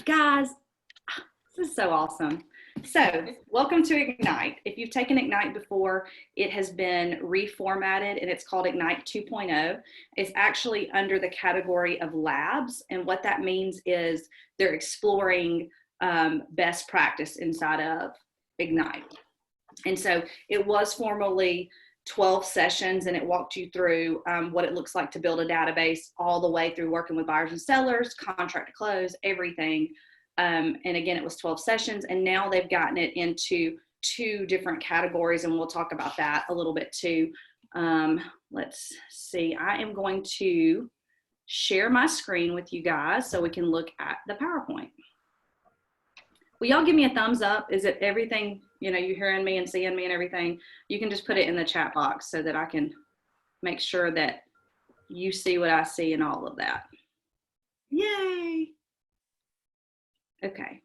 Guys, this is so awesome. So, welcome to Ignite. If you've taken Ignite before, it has been reformatted and it's called Ignite 2.0. It's actually under the category of labs. And what that means is they're exploring best practice inside of Ignite. And so it was formerly 12 sessions, and it walked you through what it looks like to build a database all the way through working with buyers and sellers, contract to close, everything. And again, it was 12 sessions, and now they've gotten it into 2 different categories, and we'll talk about that a little bit too. Let's see, I am going to share my screen with you guys so we can look at the PowerPoint. Will y'all give me a thumbs up? Is it everything, you hearing me and seeing me and everything? You can just put it in the chat box so that I can make sure that you see what I see and all of that. Yay. Okay.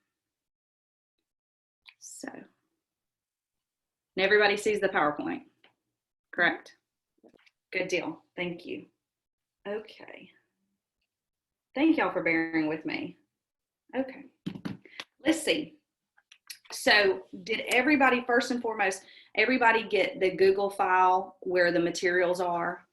So, and everybody sees the PowerPoint, correct? Good deal. Thank you. Okay. Thank y'all for bearing with me. Okay. Let's see. So did everybody, first and foremost, everybody get the Google file where the materials are?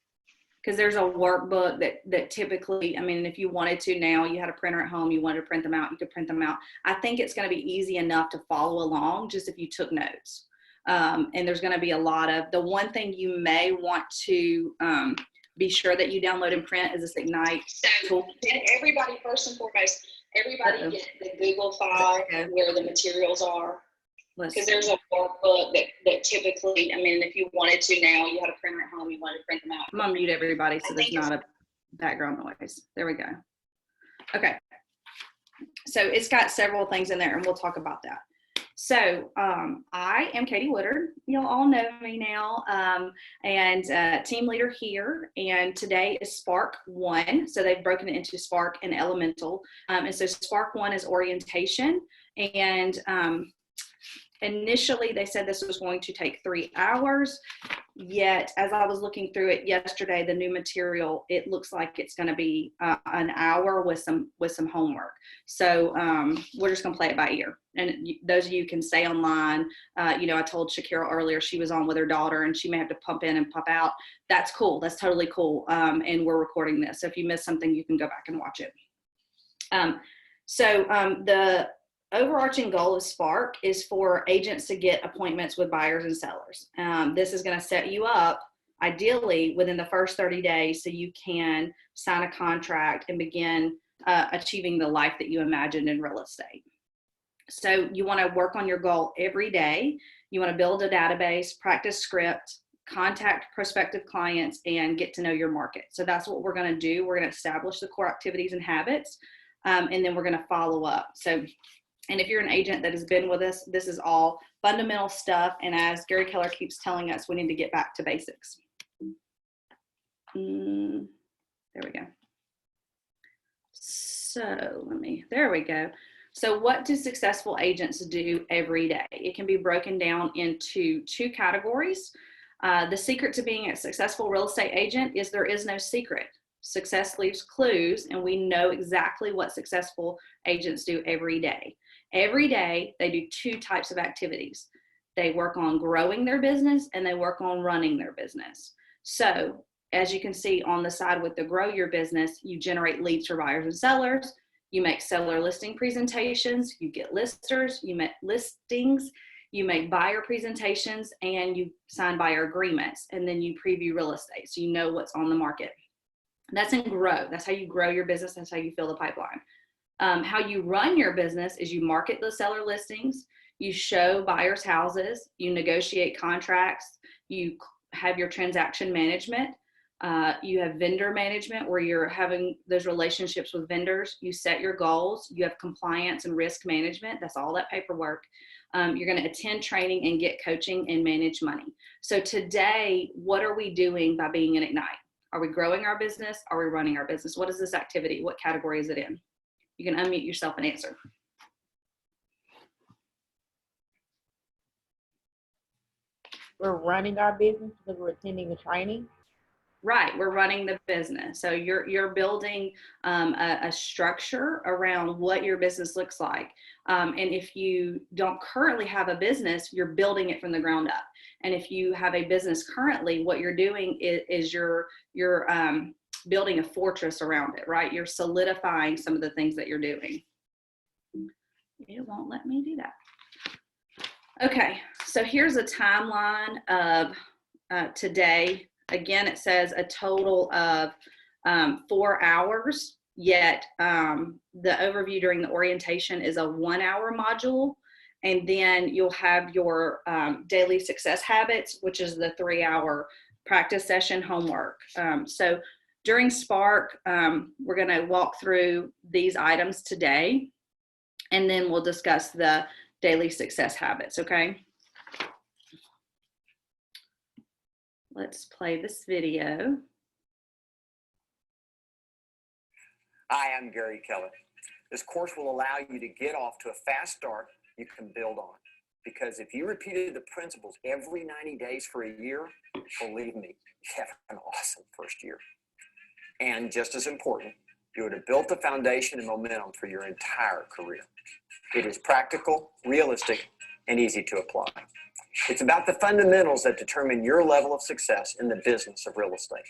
Because there's a workbook that typically, I mean, if you wanted to now, you had a printer at home, you wanted to print them out, you could print them out. I think it's going to be easy enough to follow along just if you took notes. And there's going to be a lot of, the one thing you may want to be sure that you download and print is this Ignite tool. Did everybody, first and foremost, everybody get the Google file where the materials are? Because there's a workbook that typically, I mean, if you wanted to now, you had a printer at home, you wanted to print them out. I'm gonna mute everybody so there's not a background noise. There we go. Okay. So it's got several things in there and we'll talk about that. So I am Katie Woodard. You'll all know me now, and team leader here. And today is Spark 1. So they've broken it into Spark and Elemental. And so Spark 1 is orientation. And initially they said this was going to take 3 hours. Yet, as I was looking through it yesterday, the new material, it looks like it's going to be an hour with some homework. So we're just going to play it by ear. And those of you can stay online. I told Shakira earlier she was on with her daughter and she may have to pump in and pump out. That's cool. That's totally cool. And we're recording this. So if you missed something, you can go back and watch it. The overarching goal of Spark is for agents to get appointments with buyers and sellers. This is going to set you up ideally within the first 30 days so you can sign a contract and begin achieving the life that you imagined in real estate. So you want to work on your goal every day. You want to build a database, practice script, contact prospective clients, and get to know your market. So that's what we're going to do. We're going to establish the core activities and habits, and then we're going to follow up. And if you're an agent that has been with us, this is all fundamental stuff. And as Gary Keller keeps telling us, we need to get back to basics. There we go. So there we go. So what do successful agents do every day? It can be broken down into 2 categories. The secret to being a successful real estate agent is there is no secret. Success leaves clues, and we know exactly what successful agents do every day. Every day, they do 2 types of activities. They work on growing their business and they work on running their business. So as you can see on the side with the grow your business, you generate leads for buyers and sellers. You make seller listing presentations, you get listers, you make listings, you make buyer presentations, and you sign buyer agreements, and then you preview real estate so you know what's on the market. That's in grow. That's how you grow your business. That's how you fill the pipeline. How you run your business is you market the seller listings, you show buyers houses, you negotiate contracts, you have your transaction management, you have vendor management where you're having those relationships with vendors, you set your goals, you have compliance and risk management. That's all that paperwork. You're going to attend training and get coaching and manage money. So today, what are we doing by being in Ignite? Are we growing our business? Are we running our business? What is this activity? What category is it in? You can unmute yourself and answer. We're running our business because we're attending a training. Right, we're running the business. So you're building a structure around what your business looks like. And if you don't currently have a business, you're building it from the ground up. And if you have a business currently, what you're doing is you're building a fortress around it, right? You're solidifying some of the things that you're doing. It won't let me do that. Okay, so here's a timeline of today. Again, it says a total of 4 hours, yet the overview during the orientation is a 1-hour module. And then you'll have your daily success habits, which is the 3-hour practice session homework. So during Spark, we're going to walk through these items today, and then we'll discuss the daily success habits, okay? Let's play this video. Hi, I'm Gary Keller. This course will allow you to get off to a fast start you can build on. Because if you repeated the principles every 90 days for a year, believe me, you have an awesome first year. And just as important, you would have built the foundation and momentum for your entire career. It is practical, realistic, and easy to apply. It's about the fundamentals that determine your level of success in the business of real estate.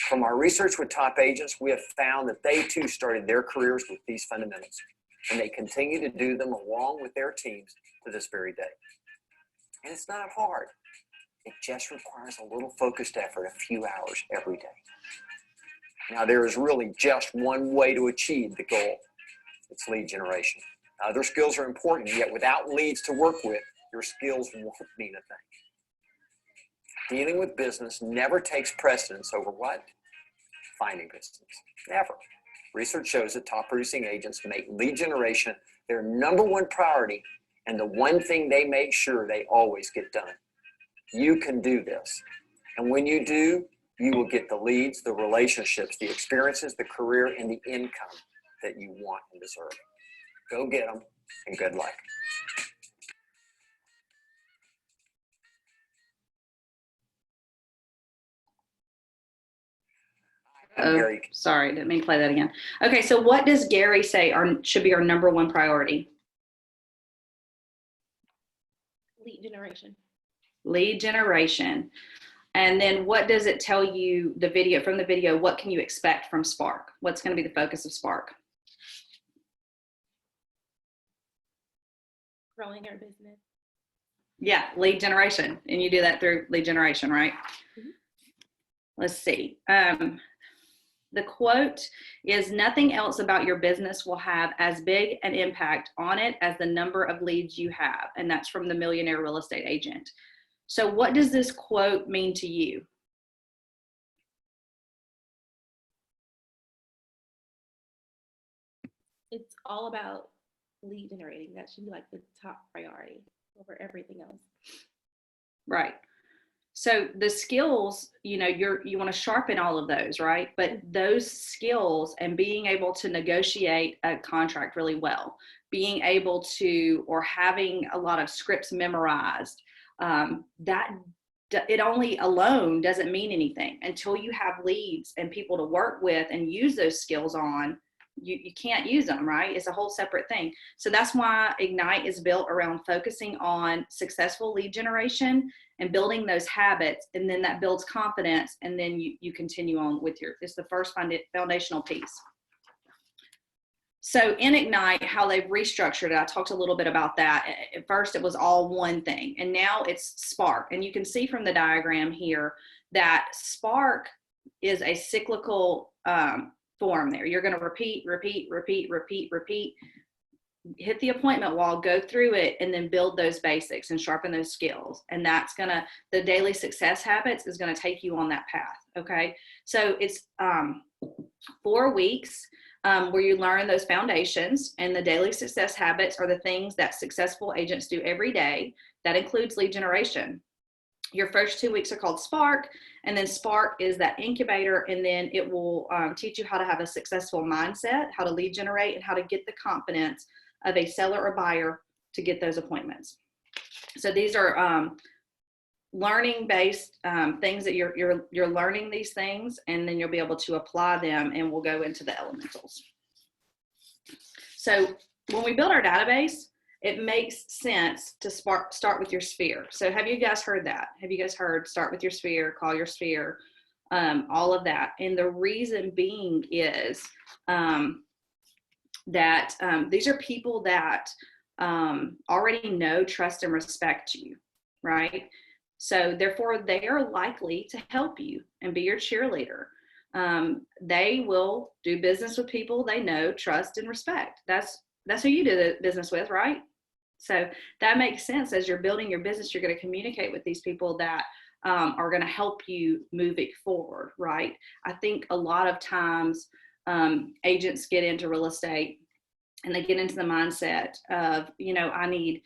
From our research with top agents, we have found that they too started their careers with these fundamentals, and they continue to do them along with their teams to this very day. And it's not hard. It just requires a little focused effort, a few hours every day. Now, there is really just one way to achieve the goal. It's lead generation. Other skills are important, yet without leads to work with, your skills won't mean a thing. Dealing with business never takes precedence over what? Finding business. Never. Research shows that top producing agents make lead generation their #1 priority and the one thing they make sure they always get done. You can do this. And when you do, you will get the leads, the relationships, the experiences, the career, and the income that you want and deserve. Go get them, and good luck. Oh, sorry, didn't mean to play that again. Okay, so what does Gary say should be our #1 priority? Lead generation. Lead generation. And then what does it tell you, from the video, what can you expect from Spark? What's going to be the focus of Spark? Growing our business. Yeah, lead generation. And you do that through lead generation, right? Mm-hmm. Let's see. The quote is, "Nothing else about your business will have as big an impact on it as the number of leads you have." And that's from the Millionaire Real Estate Agent. So what does this quote mean to you? It's all about lead generating. That should be like the top priority over everything else. Right. So the skills, you want to sharpen all of those, right? But those skills and being able to negotiate a contract really well, being able to, or having a lot of scripts memorized, that it only alone doesn't mean anything until you have leads and people to work with and use those skills on. You can't use them, right? It's a whole separate thing. So that's why Ignite is built around focusing on successful lead generation and building those habits. And then that builds confidence. And then you continue on with it's the first foundational piece. So in Ignite, how they've restructured it, I talked a little bit about that. At first, it was all one thing, and now it's Spark. And you can see from the diagram here that Spark is a cyclical form there. You're going to repeat, hit the appointment wall, go through it, and then build those basics and sharpen those skills. And that's the daily success habits is going to take you on that path. Okay. So it's 4 weeks where you learn those foundations, and the daily success habits are the things that successful agents do every day. That includes lead generation. Your first 2 weeks are called Spark, and then Spark is that incubator, and then it will teach you how to have a successful mindset, how to lead generate, and how to get the confidence of a seller or buyer to get those appointments. So these are learning based things that you're learning these things, and then you'll be able to apply them, and we'll go into the elementals. So when we build our database, it makes sense to start with your sphere. So have you guys heard that? Have you guys heard start with your sphere, call your sphere, all of that? And the reason being is that these are people that already know, trust, and respect you, right? So therefore, they are likely to help you and be your cheerleader. They will do business with people they know, trust, and respect. That's who you do the business with, right? So that makes sense. As you're building your business, you're going to communicate with these people that are going to help you move it forward, right? I think a lot of times agents get into real estate and they get into the mindset of, I need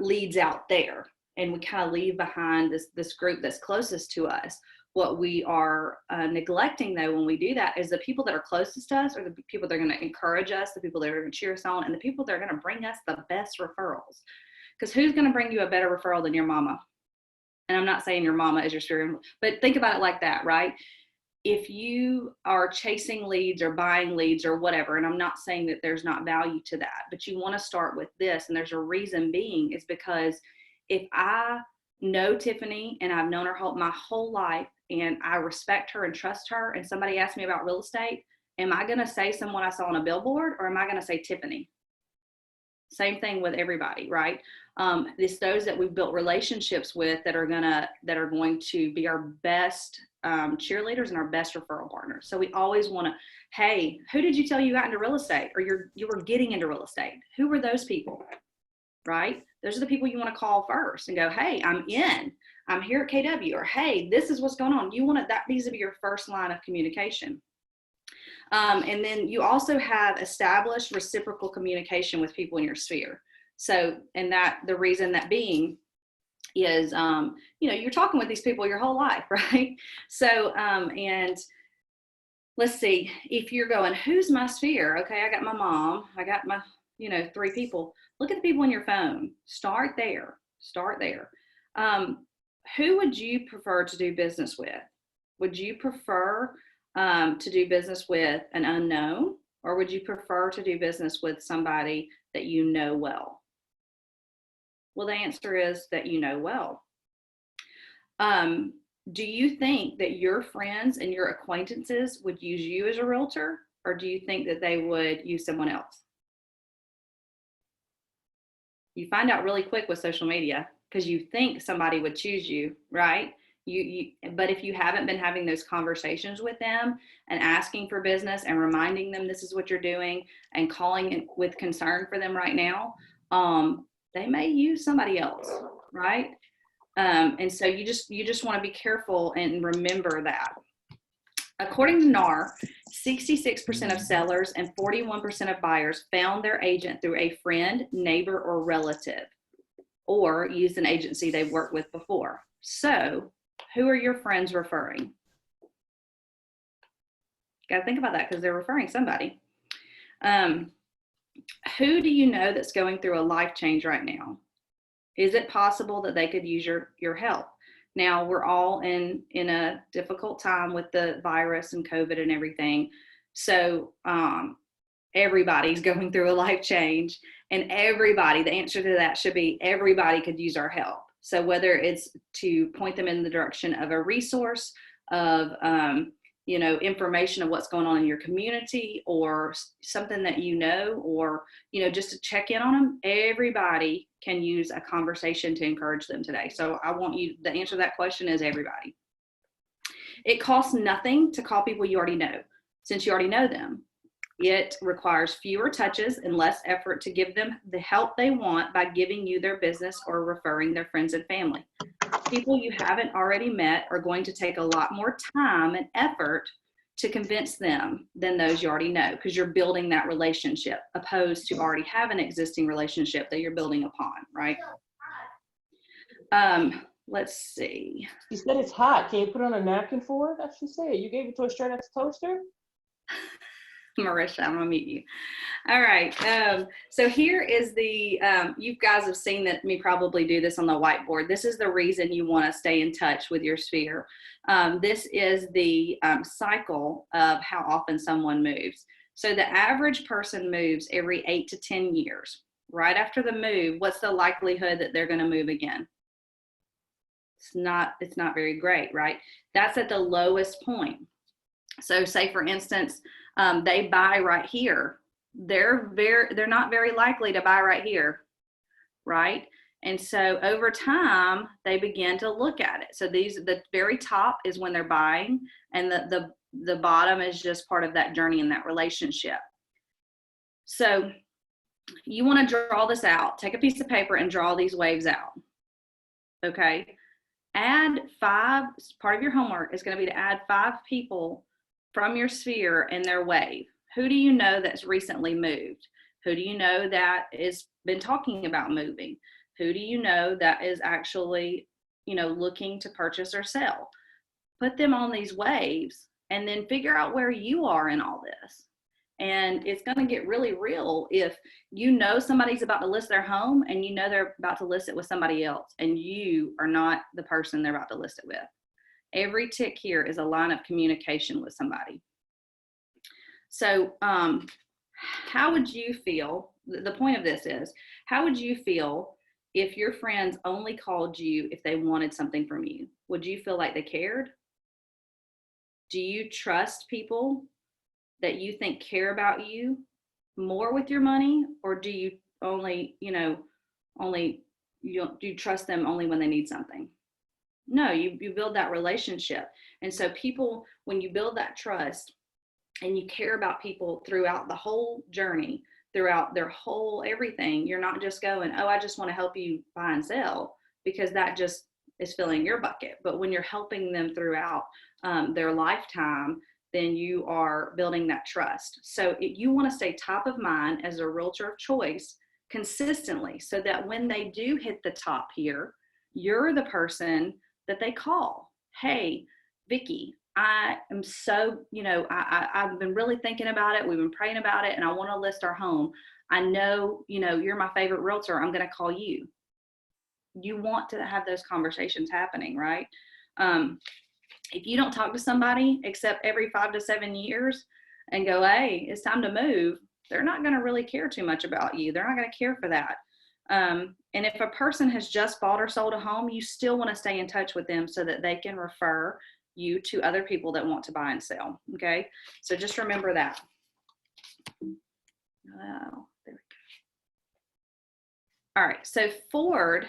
leads out there. And we kind of leave behind this group that's closest to us. What we are neglecting, though, when we do that is the people that are closest to us are the people that are going to encourage us, the people that are going to cheer us on, and the people that are going to bring us the best referrals. Because who's going to bring you a better referral than your mama? And I'm not saying your mama is your spirit, but think about it like that, right? If you are chasing leads or buying leads or whatever, and I'm not saying that there's not value to that, but you want to start with this, and there's a reason being is because if I know Tiffany and I've known her my whole life and I respect her and trust her, and somebody asks me about real estate, am I going to say someone I saw on a billboard, or am I going to say Tiffany? Same thing with everybody, right? It's those that we've built relationships with that are going to be our best cheerleaders and our best referral partners. So we always want to, hey, who did you tell you got into real estate, or you were getting into real estate? Who were those people, right? Those are the people you want to call first and go, hey, I'm here at KW, or hey, this is what's going on. You want these to be your first line of communication. And then you also have established reciprocal communication with people in your sphere. So, and the reason that being is, you're talking with these people your whole life, right? So, and let's see, if you're going, who's my sphere? Okay, I got my mom, I got my, 3 people. Look at the people on your phone. Start there. Who would you prefer to do business with? Would you prefer to do business with an unknown, or would you prefer to do business with somebody that you know well? Well, the answer is that you know well. Do you think that your friends and your acquaintances would use you as a realtor, or do you think that they would use someone else? You find out really quick with social media because you think somebody would choose you, right? But if you haven't been having those conversations with them and asking for business and reminding them this is what you're doing and calling in with concern for them right now, they may use somebody else, right? And so you just want to be careful and remember that. According to NAR, 66% of sellers and 41% of buyers found their agent through a friend, neighbor, or relative, or used an agency they've worked with before. So who are your friends referring? Got to think about that because they're referring somebody. Who do you know that's going through a life change right now? Is it possible that they could use your help? Now, we're all in a difficult time with the virus and COVID and everything. So everybody's going through a life change, and the answer to that should be everybody could use our help. So whether it's to point them in the direction of a resource, of information of what's going on in your community, or something that or just to check in on them, everybody can use a conversation to encourage them today. So the answer to that question is everybody. It costs nothing to call people you already know, since you already know them. It requires fewer touches and less effort to give them the help they want by giving you their business or referring their friends and family. People you haven't already met are going to take a lot more time and effort to convince them than those you already know, because you're building that relationship, opposed to already have an existing relationship that you're building upon, right? Let's see. She said it's hot. Can you put on a napkin for her? That's what she said. You gave it to her straight out the toaster? Marisha, I'm gonna mute you. All right. So here is the, you guys have seen that me probably do this on the whiteboard. This is the reason you want to stay in touch with your sphere. This is the cycle of how often someone moves. So the average person moves every 8 to 10 years. Right after the move, what's the likelihood that they're going to move again? It's not very great, right? That's at the lowest point. So say for instance, they buy right here. They're not very likely to buy right here, right? And so over time, they begin to look at it. So the very top is when they're buying, and the bottom is just part of that journey in that relationship. So you want to draw this out. Take a piece of paper and draw these waves out. Okay. Add 5, part of your homework is going to be to add 5 people from your sphere and their wave. Who do you know that's recently moved? Who do you know that has been talking about moving? Who do you know that is actually, looking to purchase or sell? Put them on these waves and then figure out where you are in all this. And it's going to get really real if you know somebody's about to list their home and you know they're about to list it with somebody else and you are not the person they're about to list it with. Every tick here is a line of communication with somebody. So how would you feel, the point of this is, how would you feel if your friends only called you if they wanted something from you? Would you feel like they cared? Do you trust people that you think care about you more with your money, or do you only, do you trust them only when they need something? No, you build that relationship. And so people, when you build that trust and you care about people throughout the whole journey, throughout their whole everything, you're not just going, oh, I just want to help you buy and sell, because that just is filling your bucket. But when you're helping them throughout their lifetime, then you are building that trust. So you want to stay top of mind as a realtor of choice consistently, so that when they do hit the top here, you're the person that they call. Hey, Vicki, I am so, I've been really thinking about it. We've been praying about it, and I want to list our home. I know, you're my favorite realtor. I'm going to call you. You want to have those conversations happening, right? If you don't talk to somebody except every 5 to 7 years and go, hey, it's time to move, they're not going to really care too much about you. They're not going to care for that. And if a person has just bought or sold a home, you still want to stay in touch with them so that they can refer you to other people that want to buy and sell. Okay. So just remember that. Oh, there we go. All right. So Ford,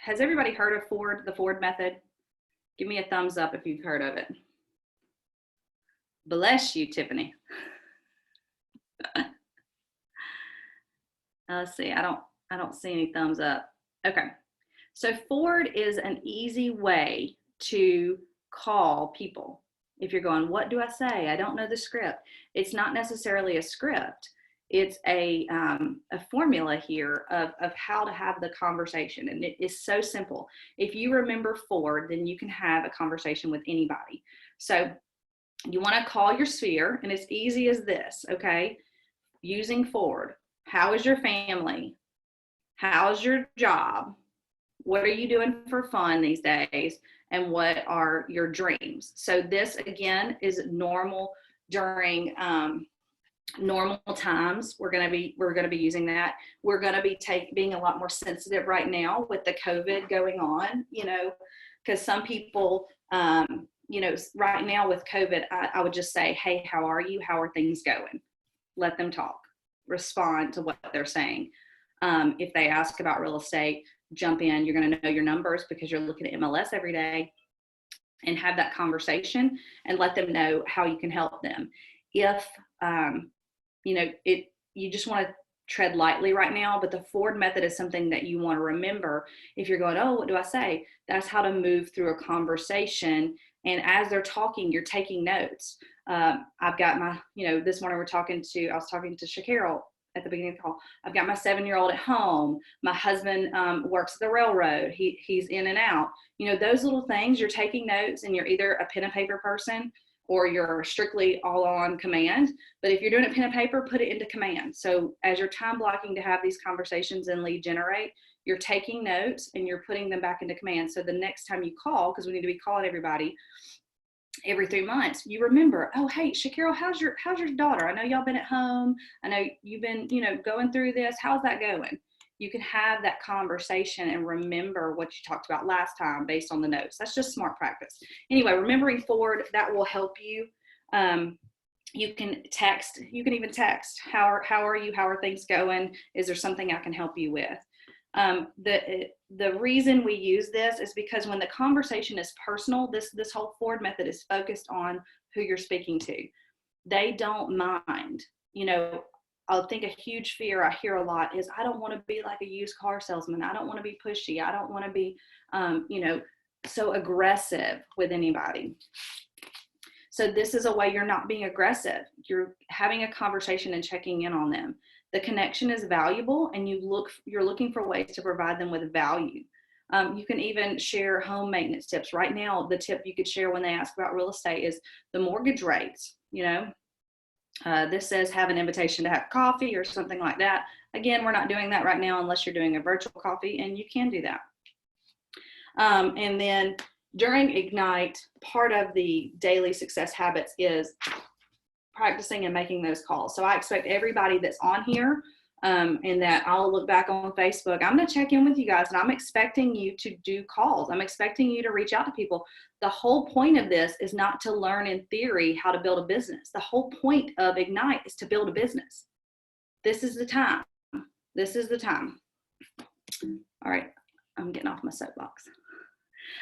has everybody heard of Ford, the Ford method? Give me a thumbs up if you've heard of it. Bless you, Tiffany. Let's see. I don't see any thumbs up. Okay. So Ford is an easy way to call people. If you're going, what do I say? I don't know the script. It's not necessarily a script. It's a formula here of how to have the conversation. And it is so simple. If you remember Ford, then you can have a conversation with anybody. So you want to call your sphere, and it's easy as this, okay? Using Ford. How is your family? How's your job? What are you doing for fun these days? And what are your dreams? So this, again, is normal during normal times. We're going to be using that. We're going to be being a lot more sensitive right now with the COVID going on, because some people, right now with COVID, I would just say, hey, how are you? How are things going? Let them talk. Respond to what they're saying. If they ask about real estate, jump in. You're going to know your numbers because you're looking at MLS every day, and have that conversation and let them know how you can help them. If, you just want to tread lightly right now, but the Ford method is something that you want to remember. If you're going, oh, what do I say? That's how to move through a conversation. And as they're talking, you're taking notes. I've got my, this morning I was talking to Shaquille at the beginning of the call. I've got my 7-year-old at home. My husband works at the railroad. He's in and out. Those little things, you're taking notes, and you're either a pen and paper person or you're strictly all on command. But if you're doing it pen and paper, put it into command. So as you're time blocking to have these conversations and lead generate, you're taking notes and you're putting them back into command. So the next time you call, because we need to be calling everybody every 3 months, you remember, oh, hey, Shakira, how's your daughter? I know y'all been at home. I know you've been, going through this. How's that going? You can have that conversation and remember what you talked about last time based on the notes. That's just smart practice. Anyway, remembering forward, that will help you. You can even text, how are you? How are things going? Is there something I can help you with? The reason we use this is because when the conversation is personal, this whole forward method is focused on who you're speaking to. They don't mind. I think a huge fear I hear a lot is, I don't want to be like a used car salesman. I don't want to be pushy. I don't want to be, so aggressive with anybody. So this is a way you're not being aggressive. You're having a conversation and checking in on them. The connection is valuable, and you're looking for ways to provide them with value. You can even share home maintenance tips. Right now, the tip you could share when they ask about real estate is the mortgage rates. This says have an invitation to have coffee or something like that. Again, we're not doing that right now unless you're doing a virtual coffee, and you can do that. And then during Ignite, part of the daily success habits is practicing and making those calls. So I expect everybody that's on here, and that I'll look back on Facebook, I'm going to check in with you guys, and I'm expecting you to do calls. I'm expecting you to reach out to people. The whole point of this is not to learn in theory how to build a business. The whole point of Ignite is to build a business. This is the time. This is the time. All right, I'm getting off my soapbox.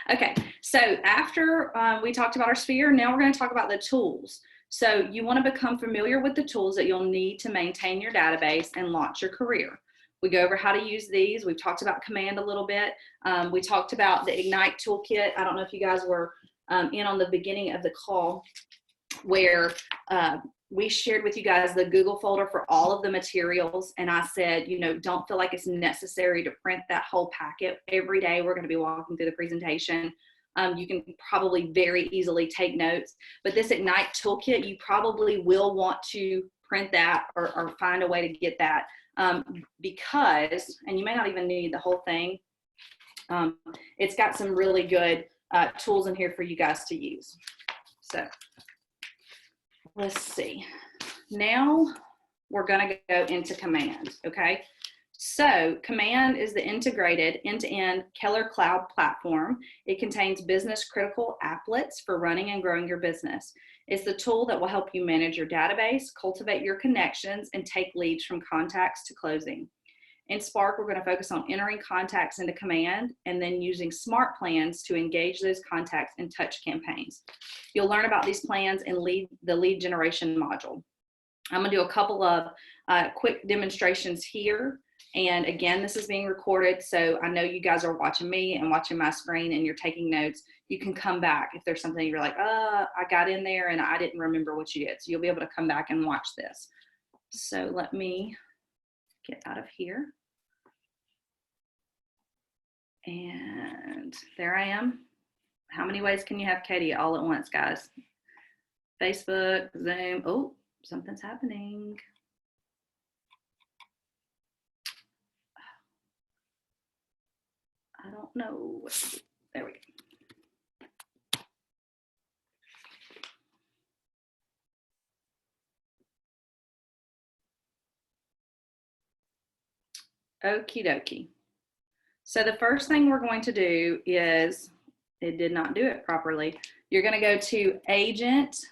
Okay, so after we talked about our sphere, now we're going to talk about the tools. So you want to become familiar with the tools that you'll need to maintain your database and launch your career. We go over how to use these. We've talked about command a little bit. We talked about the Ignite toolkit. I don't know if you guys were in on the beginning of the call, where we shared with you guys the Google folder for all of the materials. And I said, don't feel like it's necessary to print that whole packet every day. We're going to be walking through the presentation. You can probably very easily take notes, but this Ignite toolkit, you probably will want to print that or find a way to get that, because, and you may not even need the whole thing. It's got some really good tools in here for you guys to use. So let's see. Now we're going to go into command. Okay. So command is the integrated end-to-end Keller Cloud platform. It contains business critical applets for running and growing your business. It's the tool that will help you manage your database, cultivate your connections, and take leads from contacts to closing. In Spark, we're going to focus on entering contacts into command and then using smart plans to engage those contacts in touch campaigns. You'll learn about these plans in the lead generation module. I'm going to do a couple of quick demonstrations here. And again, this is being recorded, so I know you guys are watching me and watching my screen and you're taking notes. You can come back if there's something you're like, I got in there and I didn't remember what you did. So you'll be able to come back and watch this. So let me get out of here. And there I am. How many ways can you have Katie all at once, guys? Facebook, Zoom. Oh, something's happening. I don't know. There we go. Okie dokie. So the first thing we're going to do is, it did not do it properly. You're going to go to agent.kw.com,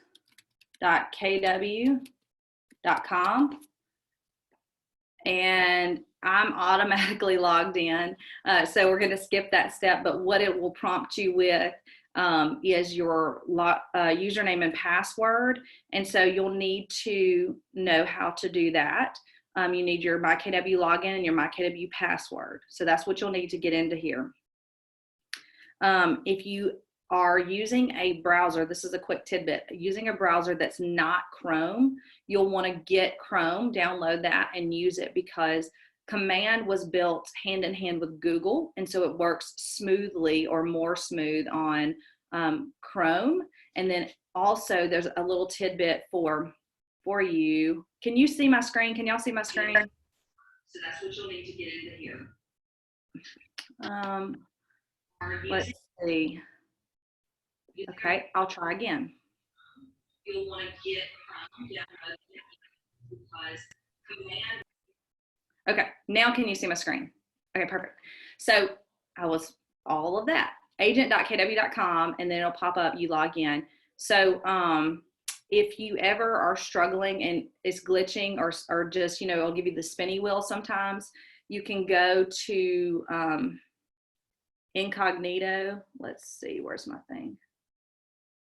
and I'm automatically logged in. So we're going to skip that step, but what it will prompt you with is your username and password. And so you'll need to know how to do that. You need your MyKW login and your MyKW password. So that's what you'll need to get into here. If you are using a browser, this is a quick tidbit, using a browser that's not Chrome, you'll want to get Chrome, download that and use it, because command was built hand in hand with Google. And so it works smoothly or more smooth on Chrome. And then also there's a little tidbit for you. Can you see my screen? Can y'all see my screen? So that's what you'll need to get into here. Let's see. Okay, I'll try again. You'll want to get because command. Okay, now can you see my screen? Okay, perfect. So I was all of that. agent.kw.com, and then it'll pop up, you log in. So if you ever are struggling and it's glitching or just, it'll give you the spinny wheel sometimes, you can go to incognito. Let's see, where's my thing?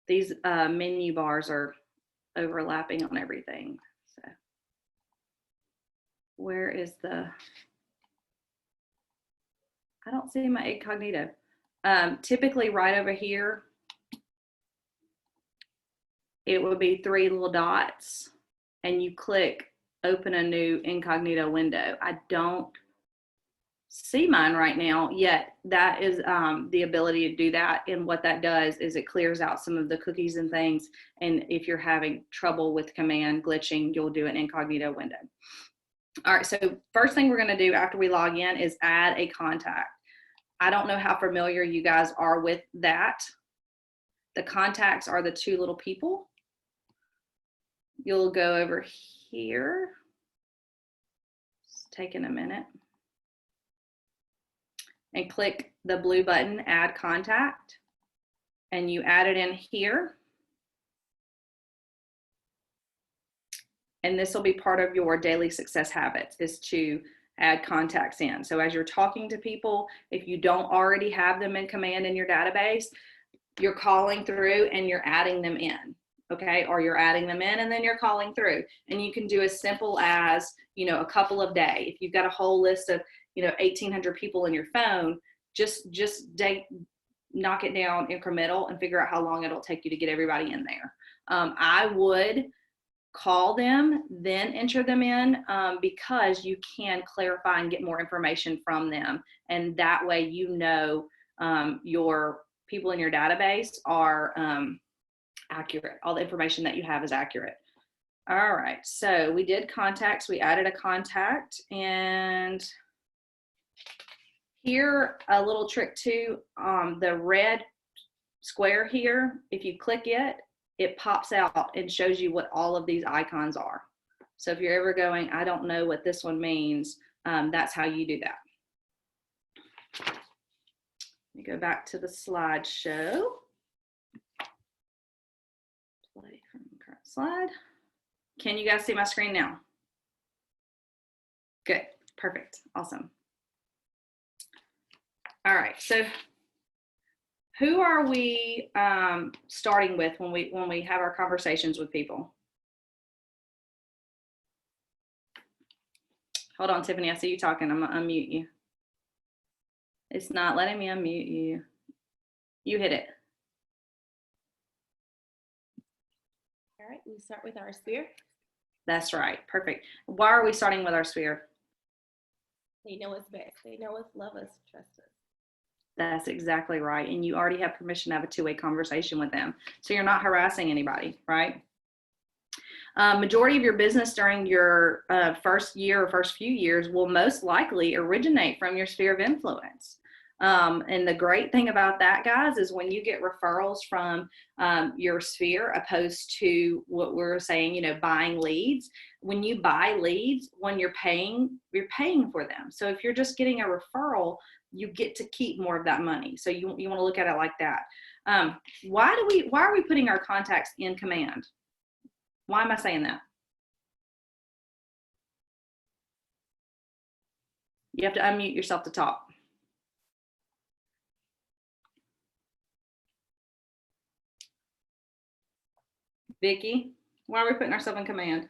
These menu bars are overlapping on everything. So where is I don't see my incognito. Typically right over here, it would be 3 little dots and you click open a new incognito window. I don't see mine right now yet. That is the ability to do that. And what that does is it clears out some of the cookies and things. And if you're having trouble with command glitching, you'll do an incognito window. All right, so first thing we're gonna do after we log in is add a contact. I don't know how familiar you guys are with that. The contacts are the 2 little people. You'll go over here. It's taking a minute. And click the blue button, add contact. And you add it in here. And this will be part of your daily success habits, is to add contacts in. So as you're talking to people, if you don't already have them in command in your database, you're calling through and you're adding them in, okay? Or you're adding them in and then you're calling through. And you can do as simple as, a couple of days. If you've got a whole list of, 1,800 people in your phone, just knock it down incremental and figure out how long it'll take you to get everybody in there. I would call them, then enter them in, because you can clarify and get more information from them. And that way, your people in your database are accurate. All the information that you have is accurate. All right, so we did contacts, we added a contact, and here, a little trick too, the red square here, if you click it, it pops out and shows you what all of these icons are. So if you're ever going, I don't know what this one means, that's how you do that. Let me go back to the slideshow. Play from the current slide. Can you guys see my screen now? Good, perfect, awesome. All right, so who are we starting with when we have our conversations with people? Hold on, Tiffany, I see you talking. I'm gonna unmute you. It's not letting me unmute you. You hit it. All right, we start with our sphere. That's right, perfect. Why are we starting with our sphere? They know us best. They know us, love us, trust us. That's exactly right. And you already have permission to have a 2-way conversation with them. So you're not harassing anybody, right? Majority of your business during your first year or first few years will most likely originate from your sphere of influence. And the great thing about that, guys, is when you get referrals from your sphere opposed to what we're saying, buying leads. When you buy leads, when you're paying for them. So if you're just getting a referral, you get to keep more of that money. So you want to look at it like that. Why are we putting our contacts in command? Why am I saying that? You have to unmute yourself to talk. Vicky, why are we putting ourselves in command?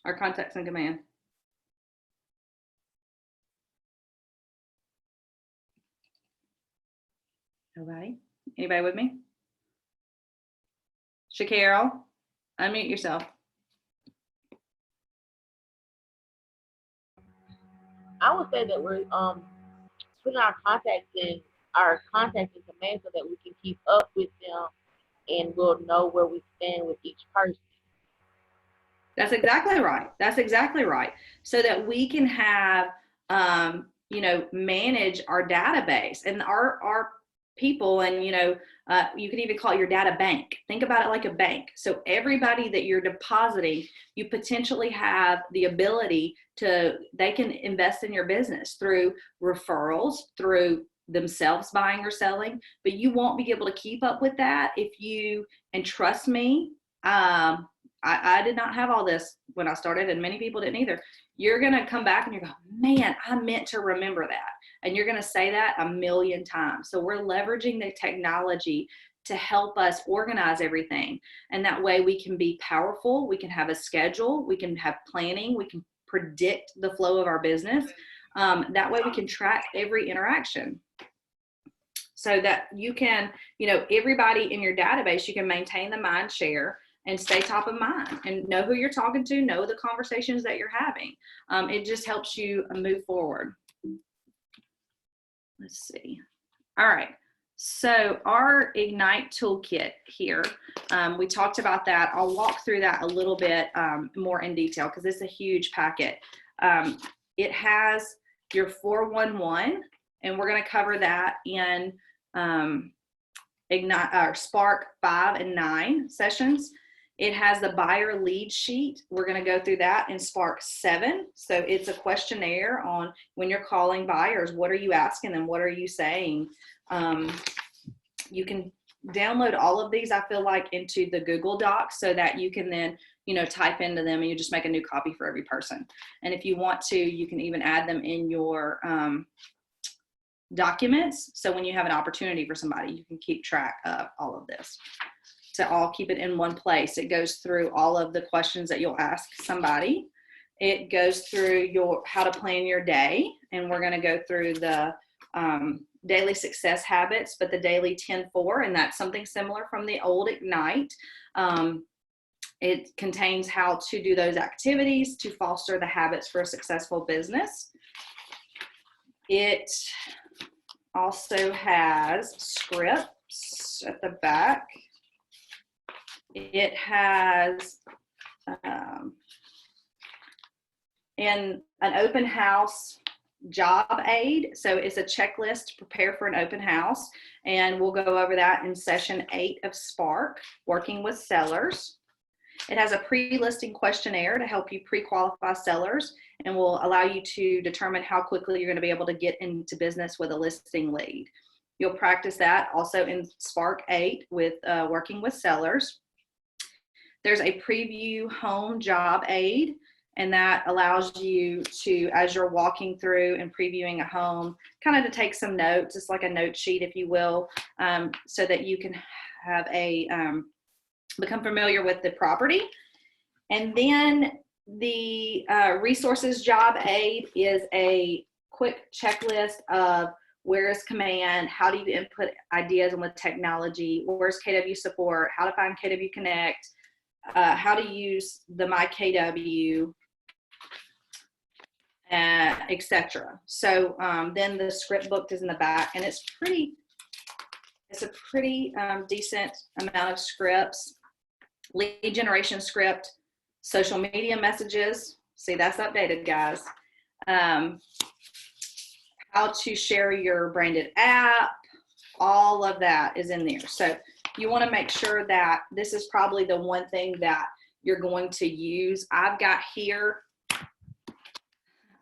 Our contacts in command? Nobody? Anybody with me? Shacarol, unmute yourself. I would say that we're putting our contacts in our contact information so that we can keep up with them and we'll know where we stand with each person. That's exactly right. That's exactly right. So that we can have, manage our database and our people, and, you can even call it your data bank. Think about it like a bank. So everybody that you're depositing, you potentially have the ability they can invest in your business through referrals, through themselves buying or selling, but you won't be able to keep up with that and trust me, I did not have all this when I started, and many people didn't either. You're going to come back and you're going, man, I meant to remember that. And you're going to say that a million times. So we're leveraging the technology to help us organize everything. And that way we can be powerful. We can have a schedule. We can have planning. We can predict the flow of our business. That way we can track every interaction. So that you can, everybody in your database, you can maintain the mind share and stay top of mind and know who you're talking to, know the conversations that you're having. It just helps you move forward. Let's see. All right. So our Ignite toolkit here, we talked about that. I'll walk through that a little bit more in detail because it's a huge packet. It has your 411, and we're going to cover that in Ignite or Spark 5 and 9 sessions. It has the buyer lead sheet. We're going to go through that in Spark 7. So it's a questionnaire on when you're calling buyers, what are you asking them? What are you saying? You can download all of these, I feel like, into the Google Docs so that you can then, type into them and you just make a new copy for every person. And if you want to, you can even add them in your documents. So when you have an opportunity for somebody, you can keep track of all of this. To all keep it in one place. It goes through all of the questions that you'll ask somebody. It goes through how to plan your day. And we're going to go through the daily success habits, but the daily 10-4, and that's something similar from the old Ignite. It contains how to do those activities to foster the habits for a successful business. It also has scripts at the back. It has an open house job aid. So it's a checklist to prepare for an open house. And we'll go over that in session 8 of Spark, working with sellers. It has a pre-listing questionnaire to help you pre-qualify sellers and will allow you to determine how quickly you're going to be able to get into business with a listing lead. You'll practice that also in Spark 8 with working with sellers. There's a preview home job aid, and that allows you to, as you're walking through and previewing a home, kind of to take some notes. It's like a note sheet, if you will, so that you can have become familiar with the property. And then the resources job aid is a quick checklist of where is command, how do you input ideas on the technology, where's KW support, how to find KW Connect, how to use the MyKW, etc. So then the script book is in the back, and it's a pretty decent amount of scripts. Lead generation script, social media messages. See, that's updated, guys. How to share your branded app, all of that is in there. So you want to make sure that this is probably the one thing that you're going to use. I've got here, I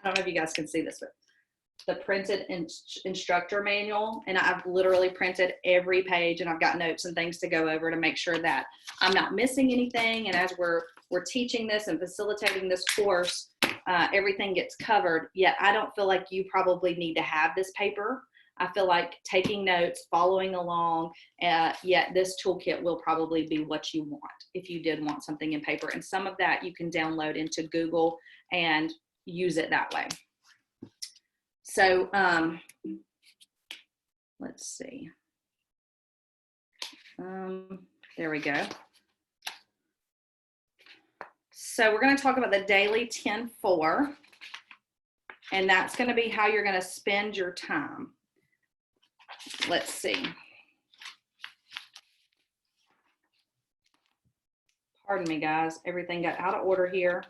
don't know if you guys can see this, but the printed instructor manual, and I've literally printed every page, and I've got notes and things to go over to make sure that I'm not missing anything. And as we're teaching this and facilitating this course, everything gets covered. Yet I don't feel like you probably need to have this paper. I feel like taking notes, following along, yet this toolkit will probably be what you want if you did want something in paper. And some of that you can download into Google and use it that way. So let's see. There we go. So we're going to talk about the daily 10-4, and that's going to be how you're going to spend your time. let's see. Pardon me, guys. Everything got out of order here.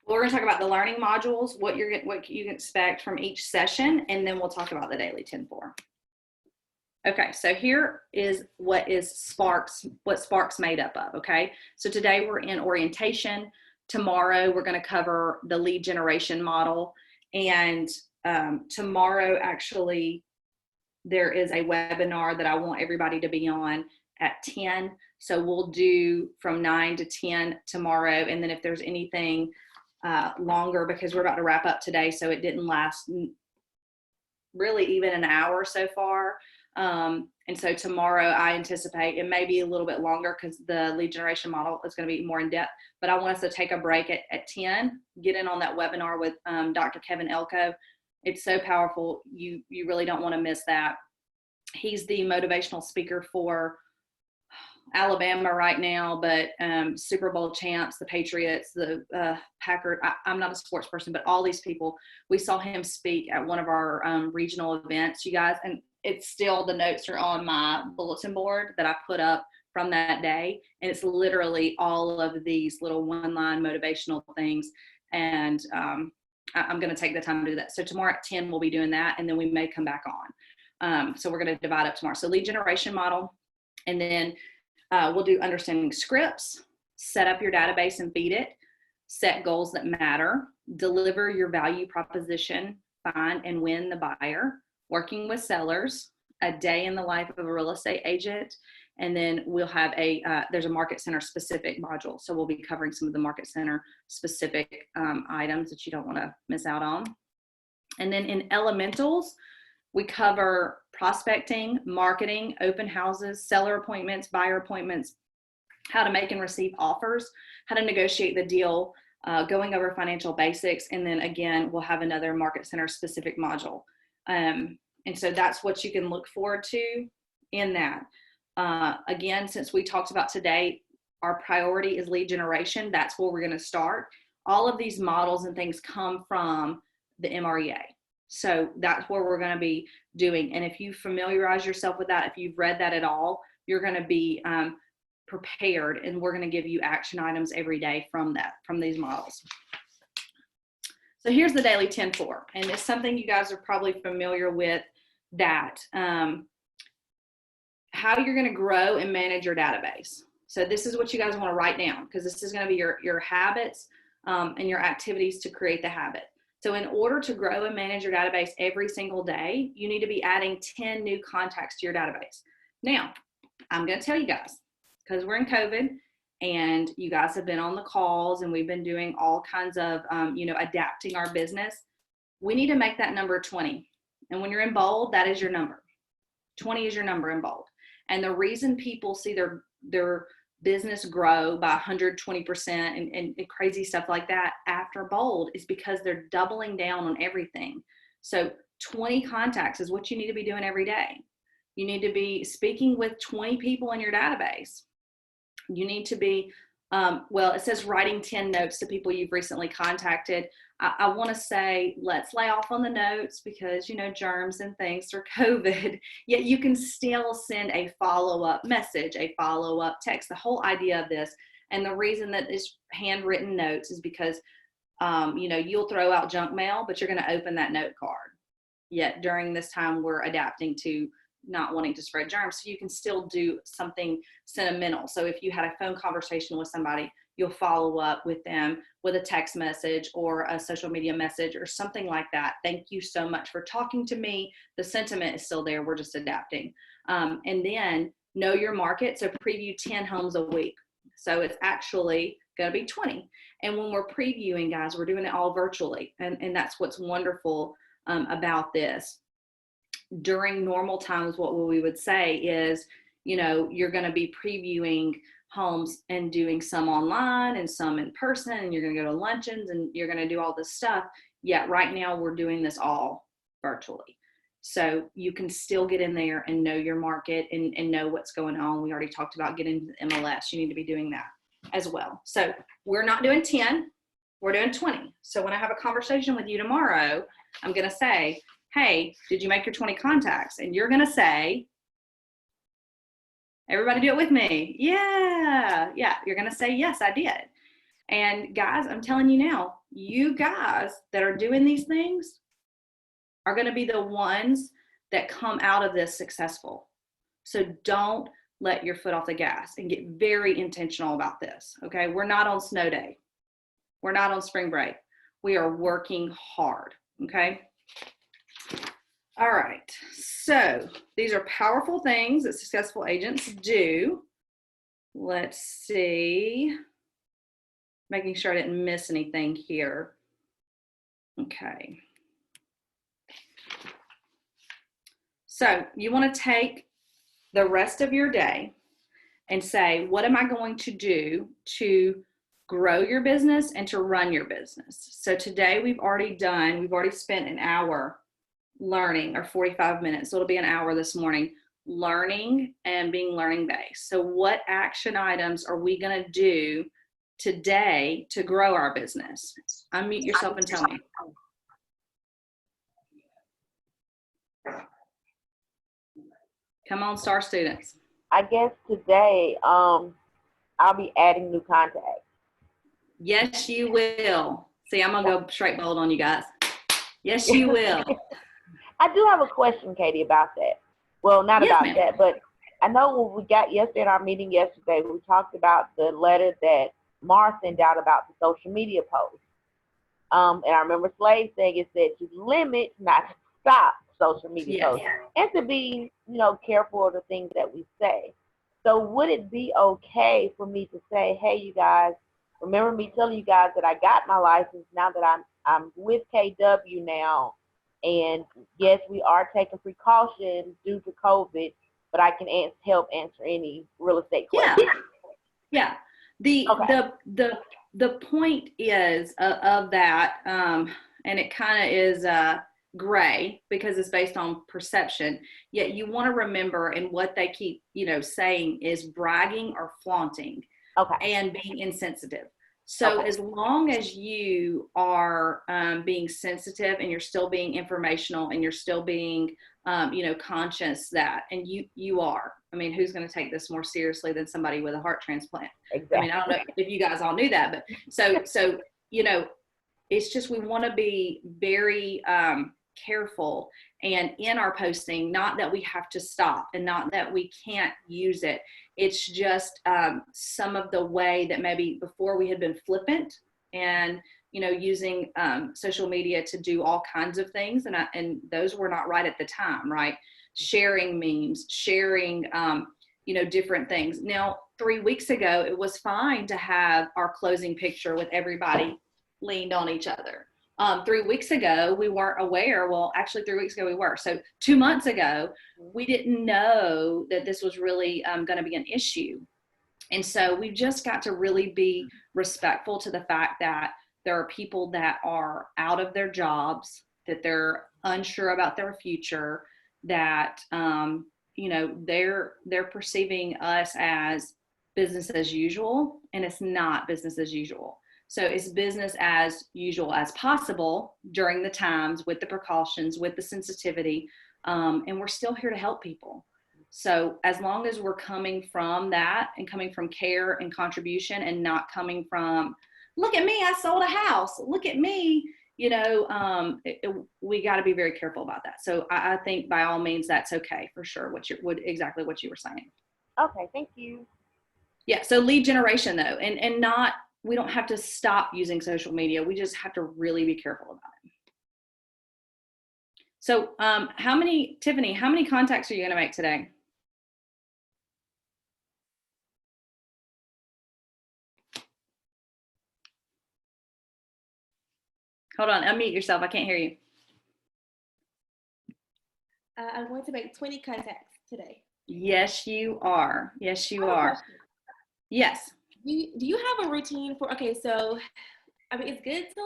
We're going to talk about the learning modules, what you can expect from each session, and then we'll talk about the daily 10-4. Okay, so here is what Spark's made up of, okay? So today we're in orientation. Tomorrow we're going to cover the lead generation model, and tomorrow actually there is a webinar that I want everybody to be on at 10. So we'll do from 9 to 10 tomorrow, and then if there's anything longer, because we're about to wrap up today, so it didn't last really even an hour so far. And so tomorrow I anticipate it may be a little bit longer because the lead generation model is going to be more in depth, but I want us to take a break at 10, get in on that webinar with Dr. Kevin Elko. It's so powerful. You really don't want to miss that. He's the motivational speaker for Alabama right now, but Super Bowl champs, the Patriots, the Packers. I'm not a sports person, but all these people, we saw him speak at one of our regional events, you guys, and it's still, the notes are on my bulletin board that I put up from that day, and it's literally all of these little one-line motivational things, and I'm going to take the time to do that. So tomorrow at 10 we'll be doing that, and then we may come back on. So we're going to divide up tomorrow. So lead generation model, and then we'll do understanding scripts, set up your database and feed it, set goals that matter, deliver your value proposition, find and win the buyer, working with sellers, a day in the life of a real estate agent, and then we'll have there's a market center specific module. So we'll be covering some of the market center specific items that you don't want to miss out on. And then in elementals, we cover prospecting, marketing, open houses, seller appointments, buyer appointments, how to make and receive offers, how to negotiate the deal, going over financial basics, and then again, we'll have another market center specific module. And so that's what you can look forward to in that. Again, since we talked about today, our priority is lead generation. That's where we're going to start. All of these models and things come from the MREA. So that's where we're going to be doing. And if you familiarize yourself with that, if you've read that at all, you're going to be prepared, and we're going to give you action items every day from these models. So here's the daily 10-4, and it's something you guys are probably familiar with, that how you're going to grow and manage your database. So this is what you guys want to write down, because this is going to be your habits and your activities to create the habit. So in order to grow and manage your database every single day, you need to be adding 10 new contacts to your database. Now, I'm going to tell you guys, because we're in COVID and you guys have been on the calls and we've been doing all kinds of, adapting our business. We need to make that number 20. And when you're in bold, that is your number. 20 is your number in bold. And the reason people see their business grow by 120% and crazy stuff like that after bold is because they're doubling down on everything. So 20 contacts is what you need to be doing every day. You need to be speaking with 20 people in your database. You need to be, it says writing 10 notes to people you've recently contacted. I want to say, let's lay off on the notes because, germs and things are COVID, yet you can still send a follow-up message, a follow-up text. The whole idea of this, and the reason that it's handwritten notes is because, you'll throw out junk mail, but you're going to open that note card. Yet during this time, we're adapting to not wanting to spread germs. So you can still do something sentimental. So if you had a phone conversation with somebody, you'll follow up with them with a text message or a social media message or something like that. Thank you so much for talking to me. The sentiment is still there. We're just adapting. And then know your market. So preview 10 homes a week. So it's actually going to be 20. And when we're previewing, guys, we're doing it all virtually. And that's what's wonderful about this. During normal times, what we would say is, you're going to be previewing homes and doing some online and some in person, and you're going to go to luncheons and you're going to do all this stuff. Yet right now we're doing this all virtually. So you can still get in there and know your market and know what's going on. We already talked about getting to the MLS. You need to be doing that as well. So we're not doing 10. We're doing 20. So when I have a conversation with you tomorrow, I'm going to say, hey, did you make your 20 contacts? And you're going to say, everybody do it with me. Yeah. You're going to say, yes, I did. And guys, I'm telling you now, you guys that are doing these things are going to be the ones that come out of this successful. So don't let your foot off the gas and get very intentional about this. Okay. We're not on snow day. We're not on spring break. We are working hard. Okay. All right. So these are powerful things that successful agents do. Let's see. Making sure I didn't miss anything here. Okay. So you want to take the rest of your day and say, what am I going to do to grow your business and to run your business? So today we've already spent an hour learning, or 45 minutes. So it'll be an hour this morning, learning and being learning based. So what action items are we going to do today to grow our business? Unmute yourself and tell me. Come on, star students. I guess today, I'll be adding new contacts. Yes, you will. See, I'm gonna go straight bold on you guys. Yes, you will. I do have a question, Katie, about that. Well, not Yes, about ma'am. that, but I know when we got yesterday in our meeting yesterday, we talked about the letter that Mar sent out about the social media posts. And I remember Slade saying it said to limit, not to stop social media Yes. posts, and to be, careful of the things that we say. So would it be okay for me to say, hey, you guys, remember me telling you guys that I got my license now that I'm with KW now, and yes, we are taking precautions due to COVID, but I can help answer any real estate questions. Yeah. The point is of that, and it kind of is gray because it's based on perception. Yet you want to remember, and what they keep saying is bragging or flaunting, and being insensitive. So as long as you are being sensitive, and you're still being informational, and you're still being conscious that, and you are. I mean, who's going to take this more seriously than somebody with a heart transplant? Exactly. I mean, I don't know if you guys all knew that, but so it's just, we want to be very careful, and in our posting, not that we have to stop and not that we can't use it. It's just some of the way that maybe before we had been flippant and using social media to do all kinds of things, and those were not right at the time, right? Sharing memes, sharing different things. Now, 3 weeks ago, it was fine to have our closing picture with everybody leaned on each other. 3 weeks ago, we weren't aware. Well, actually 3 weeks ago we were. So 2 months ago, we didn't know that this was really going to be an issue. And so we've just got to really be respectful to the fact that there are people that are out of their jobs, that they're unsure about their future, that, they're perceiving us as business as usual, and it's not business as usual. So it's business as usual as possible during the times, with the precautions, with the sensitivity, and we're still here to help people. So as long as we're coming from that, and coming from care and contribution, and not coming from, look at me, I sold a house, look at me, we got to be very careful about that. So I think by all means, that's okay for sure. Exactly what you were saying. Okay, thank you. Yeah. So lead generation though, and not, we don't have to stop using social media. We just have to really be careful about it. So Tiffany, how many contacts are you going to make today? Hold on, unmute yourself. I can't hear you. I'm going to make 20 contacts today. Yes, you are. Yes, you are. Yes. Do you have a routine for, okay, so, I mean, it's good to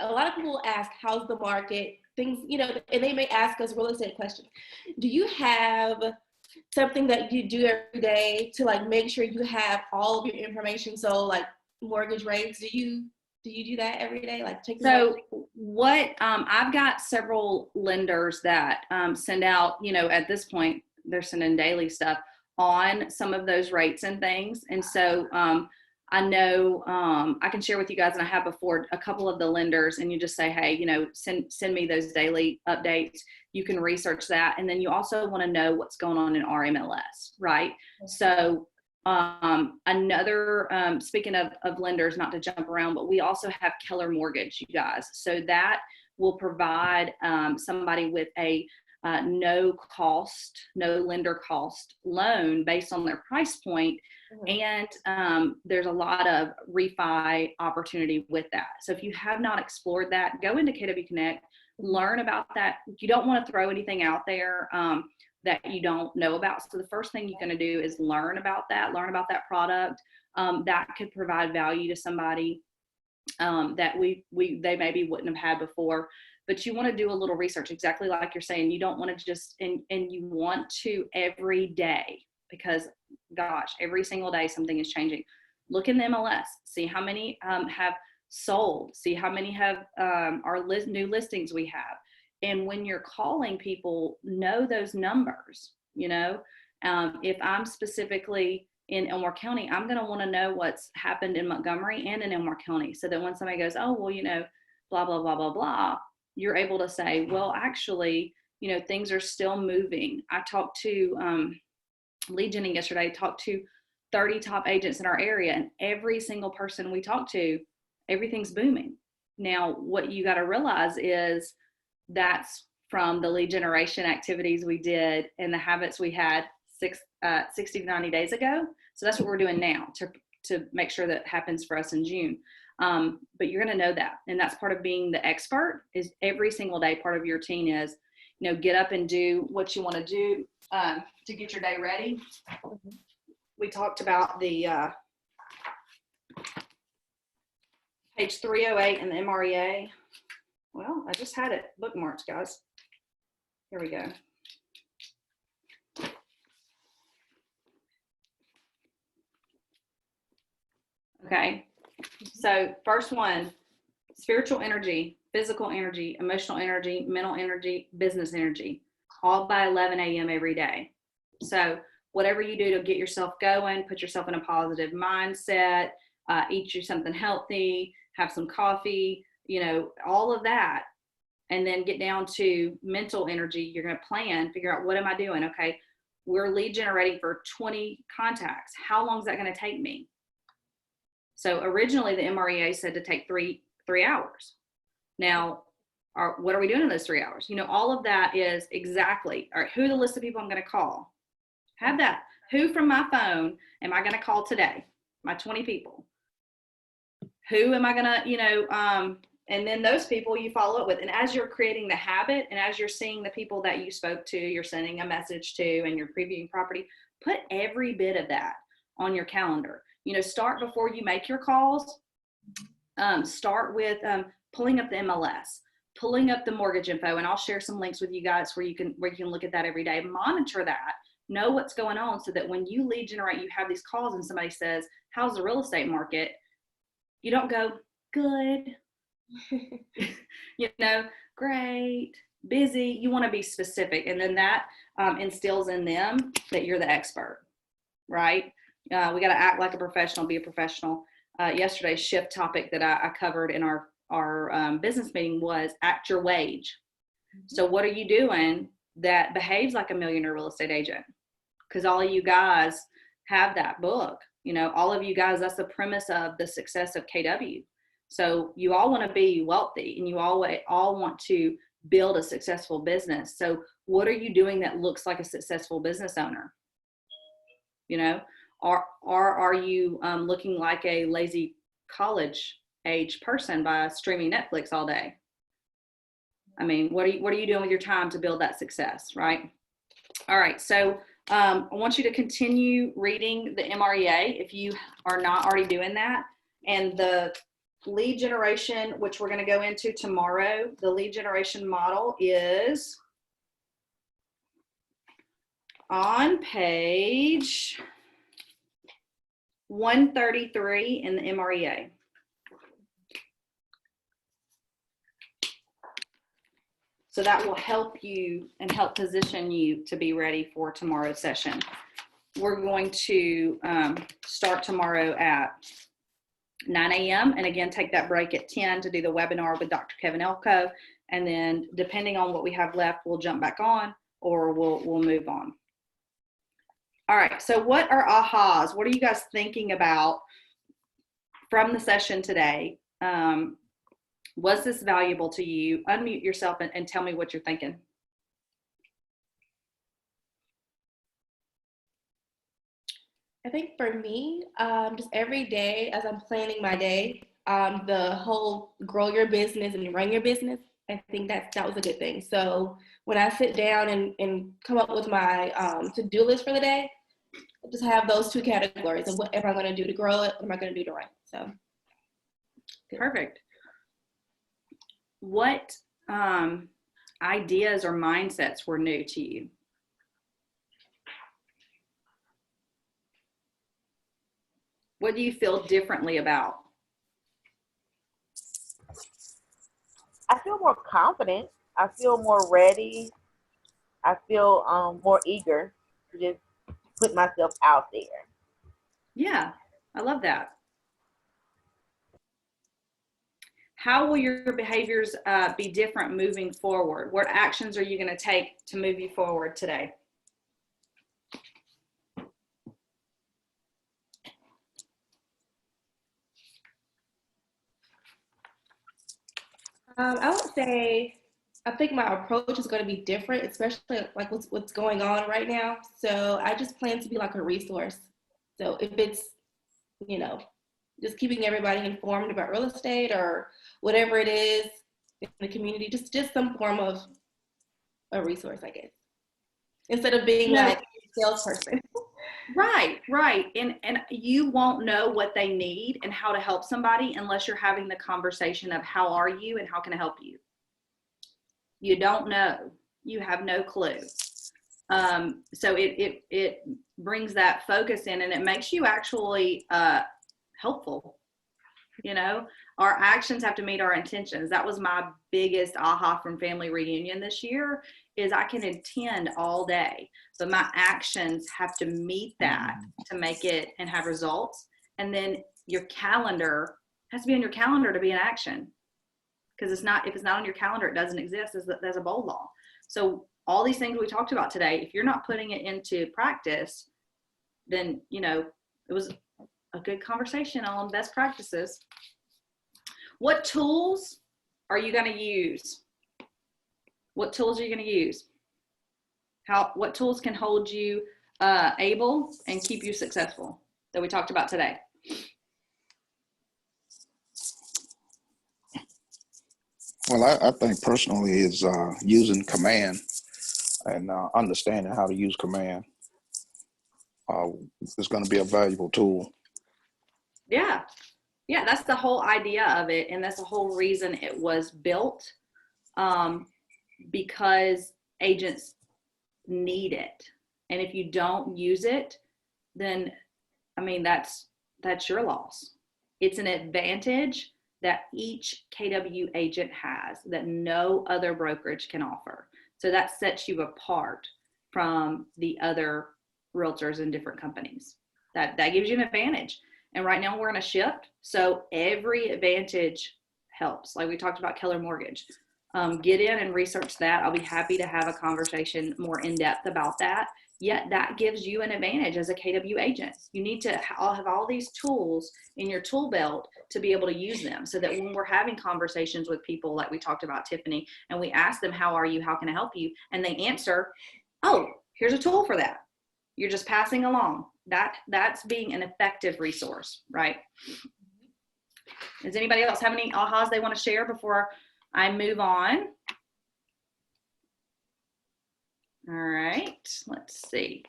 a lot of people ask, how's the market? Things, and they may ask us real estate questions. Do you have something that you do every day to make sure you have all of your information? So mortgage rates, do you Do you do that every day? Like take So what, I've got several lenders that send out, at this point, they're sending daily stuff on some of those rates and things. And so I know I can share with you guys, and I have before, a couple of the lenders, and you just say, hey, send me those daily updates. You can research that. And then you also want to know what's going on in our MLS, right? So another, speaking of lenders, not to jump around, but we also have Keller Mortgage, you guys. So that will provide somebody with a no lender cost loan based on their price point. And there's a lot of refi opportunity with that. So if you have not explored that, go into KW Connect, learn about that. You don't want to throw anything out there that you don't know about. So the first thing you're going to do is learn about that product that could provide value to somebody that they maybe wouldn't have had before. But you want to do a little research, exactly like you're saying. You don't want to just, and you want to every day, because gosh, every single day something is changing. Look in the MLS, see how many have sold, see how many have new listings we have. And when you're calling people, know those numbers. If I'm specifically in Elmore County, I'm going to want to know what's happened in Montgomery and in Elmore County, so that when somebody goes, oh, well, blah, blah, blah, blah, blah, you're able to say, well, actually, things are still moving. I talked to lead genning yesterday, talked to 30 top agents in our area, and every single person we talked to, everything's booming. Now, what you got to realize is that's from the lead generation activities we did and the habits we had 60 to 90 days ago. So that's what we're doing now to make sure that happens for us in June. But you're going to know that. And that's part of being the expert, is every single day. Part of your routine is, get up and do what you want to do to get your day ready. We talked about the page 308 in the MREA. Well, I just had it bookmarked, guys. Here we go. Okay, so first one, spiritual energy, physical energy, emotional energy, mental energy, business energy, all by 11 a.m. every day. So whatever you do to get yourself going, put yourself in a positive mindset, eat you something healthy, have some coffee, all of that. And then get down to mental energy. You're going to plan, figure out, what am I doing? Okay, we're lead generating for 20 contacts. How long is that going to take me? So originally the MREA said to take three hours. Now, what are we doing in those 3 hours? All of that is exactly, all right, who are the list of people I'm going to call? Have that. Who from my phone am I going to call today? My 20 people. Who am I going to, and then those people you follow up with. And as you're creating the habit, and as you're seeing the people that you spoke to, you're sending a message to, and you're previewing property, put every bit of that on your calendar. Start before you make your calls. Start with pulling up the MLS, pulling up the mortgage info, and I'll share some links with you guys where you can look at that every day. Monitor that, know what's going on, so that when you lead generate, you have these calls and somebody says, how's the real estate market? You don't go, good, great, busy. You want to be specific. And then that instills in them that you're the expert, right? We got to act like a professional, be a professional. Yesterday's shift topic that I covered in our business meeting was act your wage. So what are you doing that behaves like a millionaire real estate agent? Because all of you guys have that book. All of you guys, that's the premise of the success of KW. So you all want to be wealthy, and you all want to build a successful business. So what are you doing that looks like a successful business owner? Are you looking like a lazy college age person by streaming Netflix all day? I mean, what are you doing with your time to build that success, right? All right, so I want you to continue reading the MREA if you are not already doing that. And the lead generation, which we're going to go into tomorrow, the lead generation model is on page 133 in the MREA. So that will help you and help position you to be ready for tomorrow's session. We're going to start tomorrow at 9 a.m. and again, take that break at 10 to do the webinar with Dr. Kevin Elko. And then depending on what we have left, we'll jump back on or we'll move on. All right, so what are ahas? What are you guys thinking about from the session today? Was this valuable to you? Unmute yourself and tell me what you're thinking. I think for me, just every day as I'm planning my day, the whole grow your business and run your business, I think that was a good thing. So when I sit down and come up with my to-do list for the day, I just have those two categories of what am I going to do to grow it, what am I going to do to run it. So good. Perfect. What ideas or mindsets were new to you? What do you feel differently about? I feel more confident. I feel more ready. I feel more eager to just put myself out there. Yeah, I love that. How will your behaviors be different moving forward? What actions are you going to take to move you forward today? I would say I think my approach is going to be different, especially like what's going on right now. So I just plan to be like a resource. So if it's, just keeping everybody informed about real estate or whatever it is in the community, just some form of a resource, I guess, instead of being like a salesperson. Right. And you won't know what they need and how to help somebody unless you're having the conversation of how are you and how can I help you? You don't know. You have no clue. So it brings that focus in and it makes you actually helpful. Our actions have to meet our intentions. That was my biggest aha from family reunion this year is I can attend all day, but my actions have to meet that to make it and have results. And then your calendar has to be on your calendar to be in action. Because if it's not on your calendar, it doesn't exist. There's a bold law. So all these things we talked about today, if you're not putting it into practice, then, it was a good conversation on best practices. What tools are you going to use? What tools are you going to use? What tools can hold you able and keep you successful that we talked about today? Well, I think personally is using command and understanding how to use command is going to be a valuable tool. Yeah, that's the whole idea of it. And that's the whole reason it was built because agents need it. And if you don't use it, then, that's your loss. It's an advantage that each KW agent has that no other brokerage can offer. So that sets you apart from the other realtors in different companies. That gives you an advantage. And right now we're in a shift. So every advantage helps. Like we talked about Keller Mortgage. Get in and research that. I'll be happy to have a conversation more in depth about that. Yet that gives you an advantage as a KW agent. You need to have all these tools in your tool belt to be able to use them so that when we're having conversations with people like we talked about Tiffany and we ask them, how are you? How can I help you? And they answer, oh, here's a tool for that. You're just passing along. That's being an effective resource, right? Does anybody else have any ahas they want to share before I move on? All right, let's see.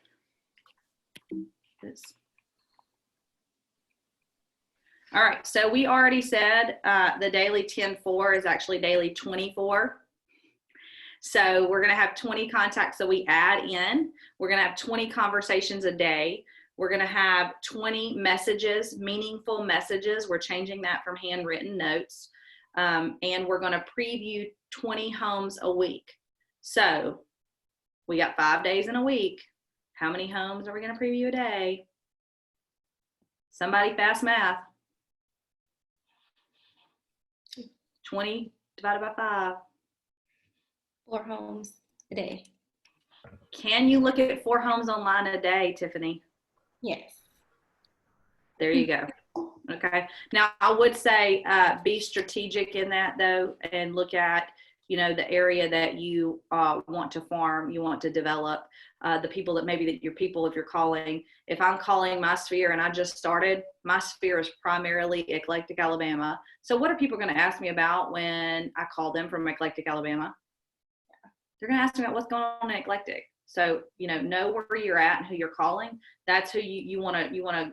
All right, so we already said the daily 10-4 is actually daily 24. So we're going to have 20 contacts that we add in. We're going to have 20 conversations a day. We're going to have 20 messages, meaningful messages. We're changing that from handwritten notes. and we're going to preview 20 homes a week. So we got 5 days in a week. How many homes are we going to preview a day? Somebody fast math. 20 divided by 5. 4 homes a day. Can you look at 4 homes online a day, Tiffany? Yes. There you go. Okay. Now, I would say be strategic in that, though, and look at, the area that you want to farm, you want to develop, the people that maybe that your people, if you're calling. If I'm calling my sphere and I just started, my sphere is primarily Eclectic, Alabama. So what are people going to ask me about when I call them from Eclectic, Alabama? They're going to ask me about what's going on in Eclectic. So, know where you're at and who you're calling. That's who you want to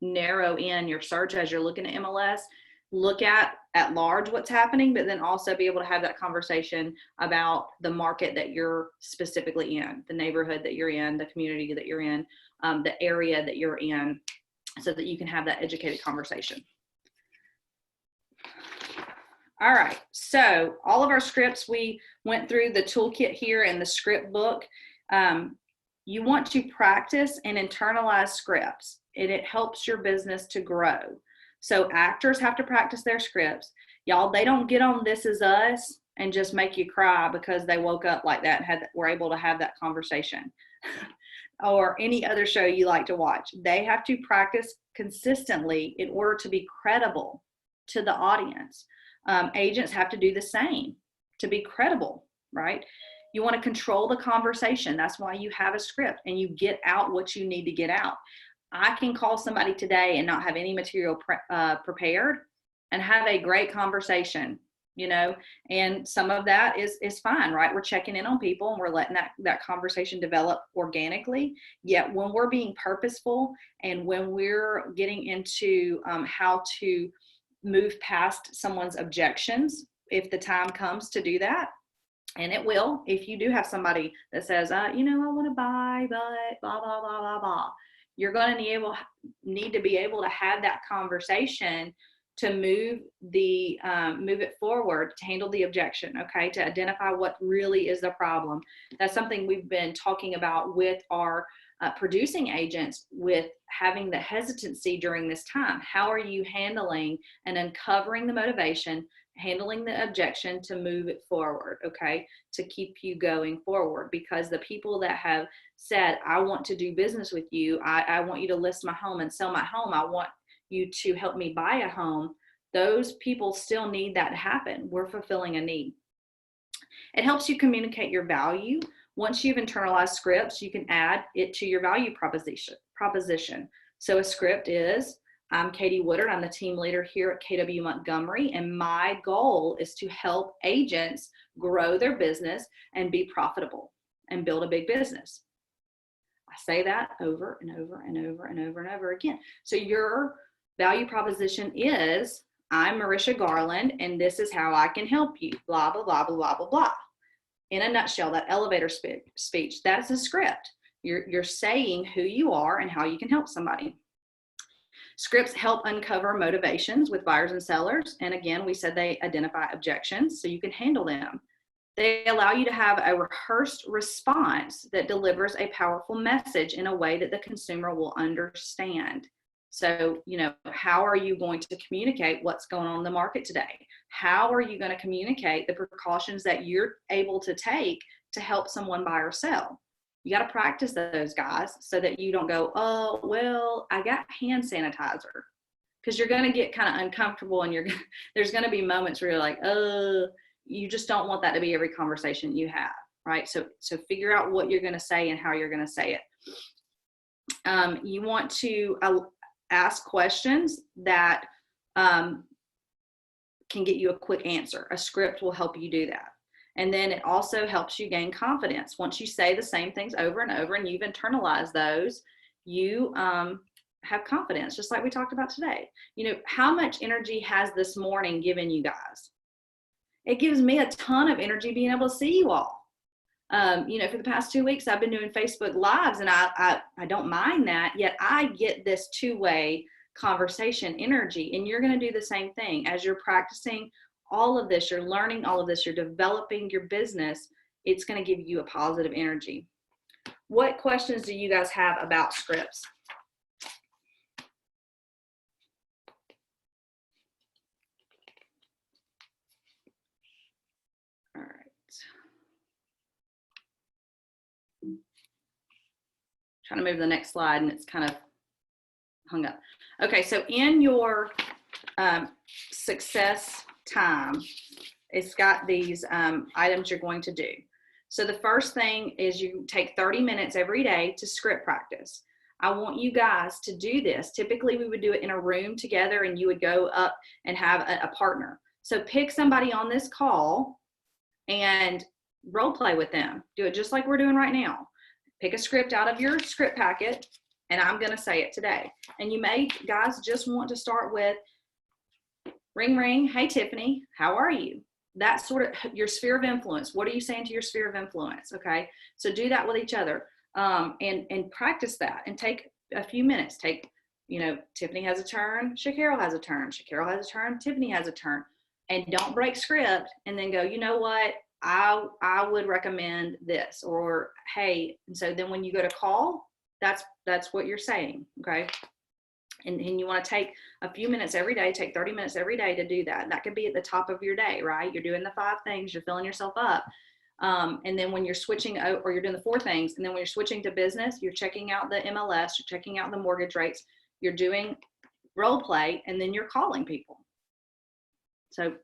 narrow in your search as you're looking at MLS. Look at large what's happening, but then also be able to have that conversation about the market that you're specifically in, the neighborhood that you're in, the community that you're in, the area that you're in, so that you can have that educated conversation. All right, so all of our scripts, we went through the toolkit here in the script book. You want to practice and internalize scripts, and it helps your business to grow. So actors have to practice their scripts. Y'all, they don't get on This Is Us and just make you cry because they woke up like that and were able to have that conversation. Or any other show you like to watch. They have to practice consistently in order to be credible to the audience. Agents have to do the same to be credible, right? You want to control the conversation. That's why you have a script and you get out what you need to get out. I can call somebody today and not have any material prepared and have a great conversation, and some of that is fine, right? We're checking in on people and we're letting that conversation develop organically. Yet when we're being purposeful and when we're getting into how to move past someone's objections, if the time comes to do that, and it will, if you do have somebody that says, I want to buy, but blah, blah, blah, blah, blah. You're going to need to be able to have that conversation to move it forward, to handle the objection, okay, to identify what really is the problem. That's something we've been talking about with our producing agents, with having the hesitancy during this time. How are you handling and uncovering the motivation, handling the objection to move it forward, okay, to keep you going forward? Because the people that have said, I want to do business with you, I want you to list my home and sell my home, I want you to help me buy a home, those people still need that to happen. We're fulfilling a need. It helps you communicate your value. Once you've internalized scripts, you can add it to your value proposition. So a script is, I'm Katie Woodard. I'm the team leader here at KW Montgomery, and my goal is to help agents grow their business and be profitable and build a big business. I say that over and over and over and over and over again. So your value proposition is, I'm Marisha Garland, and this is how I can help you, blah, blah, blah, blah, blah, blah, blah. In a nutshell, that elevator speech, that's a script. You're saying who you are and how you can help somebody. Scripts help uncover motivations with buyers and sellers. And again, we said they identify objections so you can handle them. They allow you to have a rehearsed response that delivers a powerful message in a way that the consumer will understand. So, how are you going to communicate what's going on in the market today? How are you going to communicate the precautions that you're able to take to help someone buy or sell? You got to practice those, guys, so that you don't go, oh, well, I got hand sanitizer. Because you're going to get kind of uncomfortable, and there's going to be moments where you're like, you just don't want that to be every conversation you have, right? So figure out what you're going to say and how you're going to say it. You want to ask questions that can get you a quick answer. A script will help you do that. And then it also helps you gain confidence. Once you say the same things over and over and you've internalized those, you have confidence, just like we talked about today. How much energy has this morning given you guys? It gives me a ton of energy being able to see you all. For the past 2 weeks, I've been doing Facebook Lives, and I don't mind that, yet I get this two-way conversation energy. And you're going to do the same thing as you're practicing all of this, you're learning all of this, you're developing your business. It's going to give you a positive energy. What questions do you guys have about scripts? All right. Trying to move to the next slide and it's kind of hung up. Okay, so in your success time, it's got these items you're going to do. So the first thing is you take 30 minutes every day to script practice. I want you guys to do this. Typically we would do it in a room together and you would go up and have a partner. So pick somebody on this call and role play with them. Do it just like we're doing right now. Pick a script out of your script packet and I'm going to say it today. And you may, guys, just want to start with ring, ring. Hey, Tiffany, how are you? That's sort of your sphere of influence. What are you saying to your sphere of influence? Okay. So do that with each other and practice that and take a few minutes. Take, you know, Tiffany has a turn. Shaquille has a turn. Shaquille has a turn. Tiffany has a turn. And don't break script and then go, you know what? I would recommend this, or, hey, and so then when you go to call, that's what you're saying. Okay. And you want to take a few minutes every day, take 30 minutes every day to do that. And that could be at the top of your day, right? You're doing the 5 things, you're filling yourself up. And then when you're switching, or you're doing the 4 things, and then when you're switching to business, you're checking out the MLS, you're checking out the mortgage rates, you're doing role play, and then you're calling people. So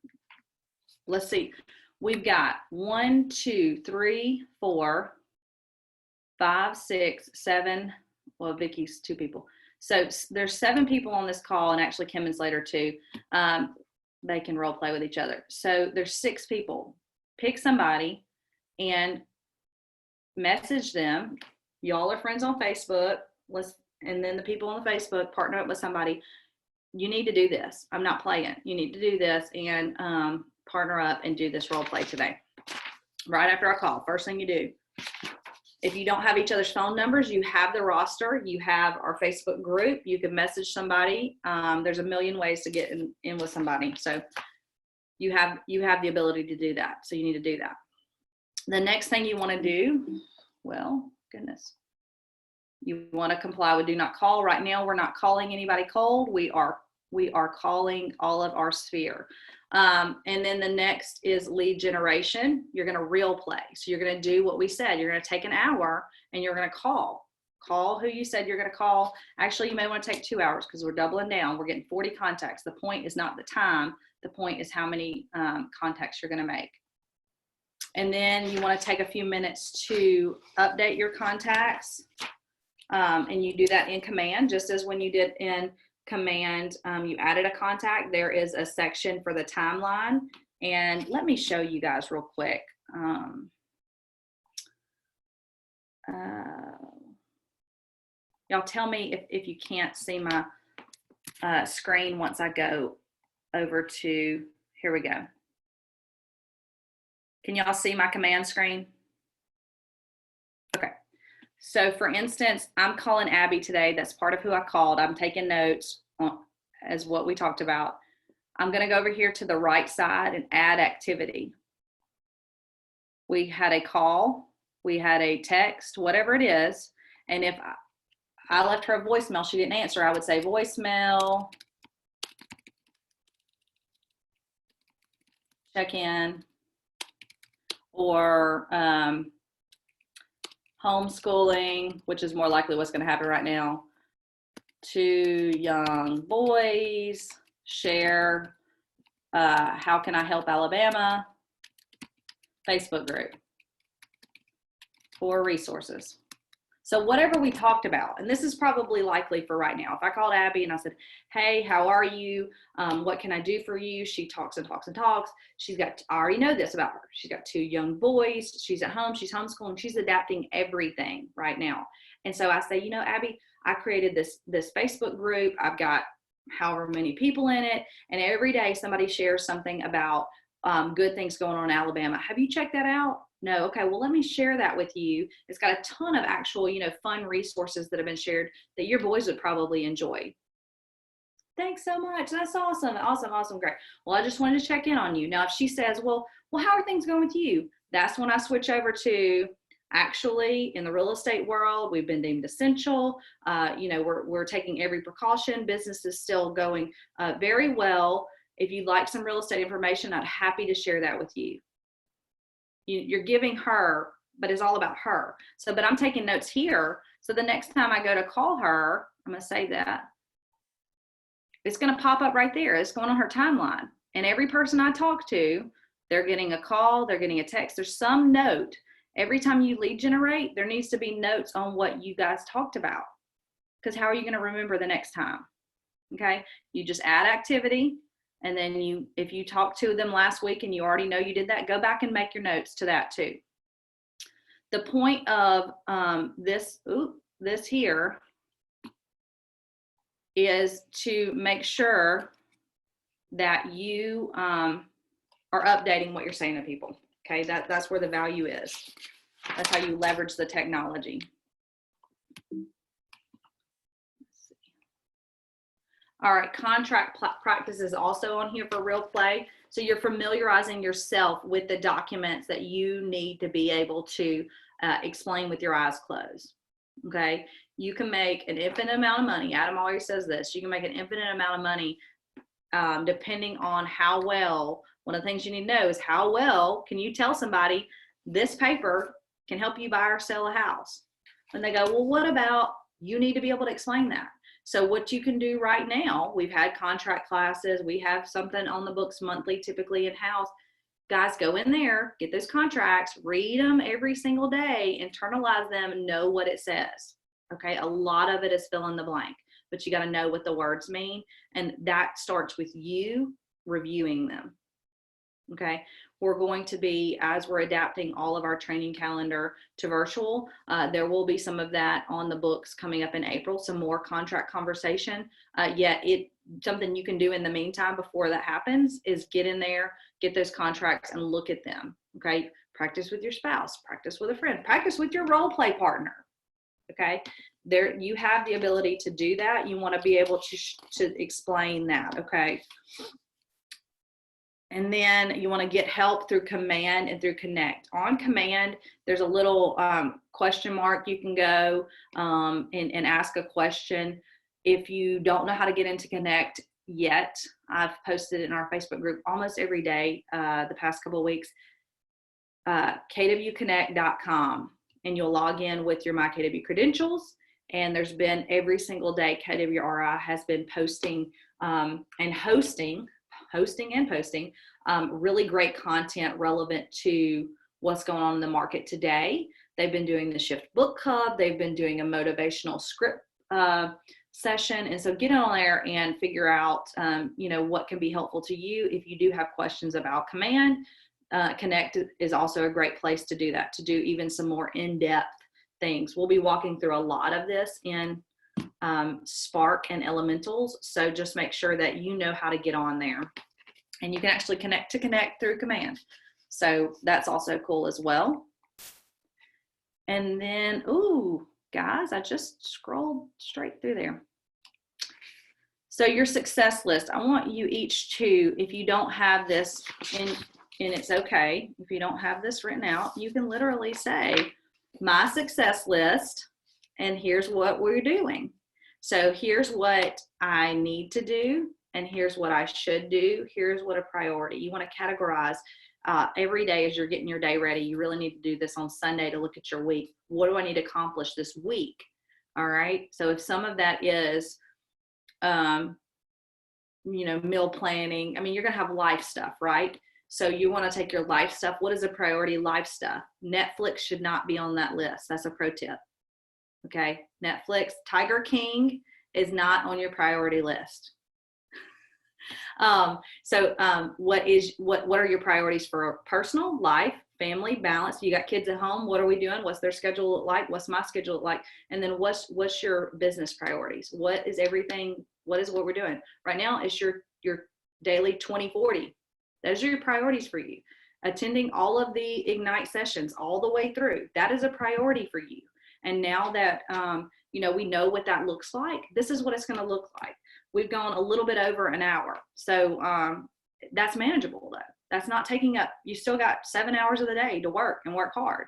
let's see. We've got 1, 2, 3, 4, 5, 6, 7. Well, Vicky's 2 people. So there's 7 people on this call, and actually Kim and Slater too. They can role play with each other. So there's 6 people. Pick somebody and message them. Y'all are friends on Facebook. And then the people on the Facebook partner up with somebody. You need to do this. I'm not playing. You need to do this and partner up and do this role play today. Right after our call, first thing you do. If you don't have each other's phone numbers, you have the roster, you have our Facebook group, you can message somebody. There's a million ways to get in with somebody. So you have the ability to do that. So you need to do that. The next thing you want to do, well, goodness, you want to comply with do not call. Right now, we're not calling anybody cold. We are calling all of our sphere. And then the next is lead generation. You're going to role play. So you're going to do what we said. You're going to take an hour and you're going to call who you said you're going to call. Actually, you may want to take 2 hours because we're doubling down. We're getting 40 contacts. The point is not the time. The point is how many contacts you're going to make. And then you want to take a few minutes to update your contacts. And you do that in Command, just as when you did in Command, you added a contact. There is a section for the timeline, and let me show you guys real quick. Y'all tell me if you can't see my screen once I go over to, here we go. Can y'all see my command screen? Okay. So for instance, I'm calling Abby today. That's part of who I called. I'm taking notes as what we talked about. I'm going to go over here to the right side and add activity. We had a call, we had a text, whatever it is. And if I left her a voicemail, she didn't answer, I would say voicemail, check in, or homeschooling, which is more likely what's going to happen right now. 2 young boys share how can I help Alabama Facebook group for resources. So whatever we talked about, and this is probably likely for right now. If I called Abby and I said, hey, how are you? What can I do for you? She talks and talks and talks. I already know this about her. She's got 2 young boys. She's at home. She's homeschooling. She's adapting everything right now. And so I say, you know, Abby, I created this Facebook group. I've got however many people in it. And every day somebody shares something about good things going on in Alabama. Have you checked that out? No. Okay. Well, let me share that with you. It's got a ton of actual, fun resources that have been shared that your boys would probably enjoy. Thanks so much. That's awesome. Awesome. Awesome. Great. Well, I just wanted to check in on you. Now, if she says, well, how are things going with you? That's when I switch over to, actually, in the real estate world, we've been deemed essential. We're taking every precaution. Business is still going very well. If you'd like some real estate information, I'd happy to share that with you. You're giving her, but it's all about her. So, but I'm taking notes here. So the next time I go to call her, I'm going to say that. It's going to pop up right there. It's going on her timeline. And every person I talk to, they're getting a call, they're getting a text. There's some note. Every time you lead generate, there needs to be notes on what you guys talked about. Because how are you going to remember the next time? Okay. You just add activity. And then if you talked to them last week and you already know you did that, go back and make your notes to that too. The point of this here is to make sure that you are updating what you're saying to people. Okay, that's where the value is. That's how you leverage the technology. All right, contract practice is also on here for real play. So you're familiarizing yourself with the documents that you need to be able to explain with your eyes closed. Okay, you can make an infinite amount of money. Adam always says this. You can make an infinite amount of money depending on how well. One of the things you need to know is how well can you tell somebody this paper can help you buy or sell a house. And they go, well, what about, you need to be able to explain that. So what you can do right now, we've had contract classes. We have something on the books monthly, typically in-house. Guys, go in there, get those contracts, read them every single day, internalize them, and know what it says. Okay, a lot of it is fill in the blank, but you got to know what the words mean. And that starts with you reviewing them. Okay, we're going to be, as we're adapting all of our training calendar to virtual, there will be some of that on the books coming up in April, some more contract conversation. Yet something you can do in the meantime before that happens is get in there, get those contracts and look at them. Okay, practice with your spouse, practice with a friend, practice with your role play partner. Okay, there you have the ability to do that. You want to be able to explain that. Okay. And then you want to get help through Command and through Connect. On Command, there's a little question mark. You can go and ask a question. If you don't know how to get into Connect yet, I've posted it in our Facebook group almost every day the past couple of weeks, kwconnect.com. And you'll log in with your MyKW credentials. And there's been every single day, KWRI has been posting and hosting really great content relevant to what's going on in the market today. They've been doing the Shift Book Club. They've been doing a motivational script session. And so get on there and figure out, what can be helpful to you. If you do have questions about Command, Connect is also a great place to do that, to do even some more in-depth things. We'll be walking through a lot of this in Spark and Elementals. So just make sure that you know how to get on there. And you can actually connect through Command. So that's also cool as well. And then, ooh, guys, I just scrolled straight through there. So your success list, I want you each to, if you don't have this and it's okay, if you don't have this written out, you can literally say, my success list, and here's what we're doing. So here's what I need to do, and here's what I should do. Here's what a priority. You want to categorize every day as you're getting your day ready. You really need to do this on Sunday to look at your week. What do I need to accomplish this week? All right. So if some of that is, meal planning, you're going to have life stuff, right? So you want to take your life stuff. What is a priority life stuff? Netflix should not be on that list. That's a pro tip. Okay. Netflix, Tiger King is not on your priority list. What are your priorities for personal life, family, balance? You got kids at home. What are we doing? What's their schedule look like? What's my schedule look like? And then what's your business priorities? What is what we're doing right now? Is your daily 20/40. Those are your priorities for you. Attending all of the Ignite sessions all the way through. That is a priority for you. And now that, we know what that looks like, this is what it's going to look like. we've gone a little bit over an hour. So that's manageable though. That's not taking up, you still got 7 hours of the day to work and work hard.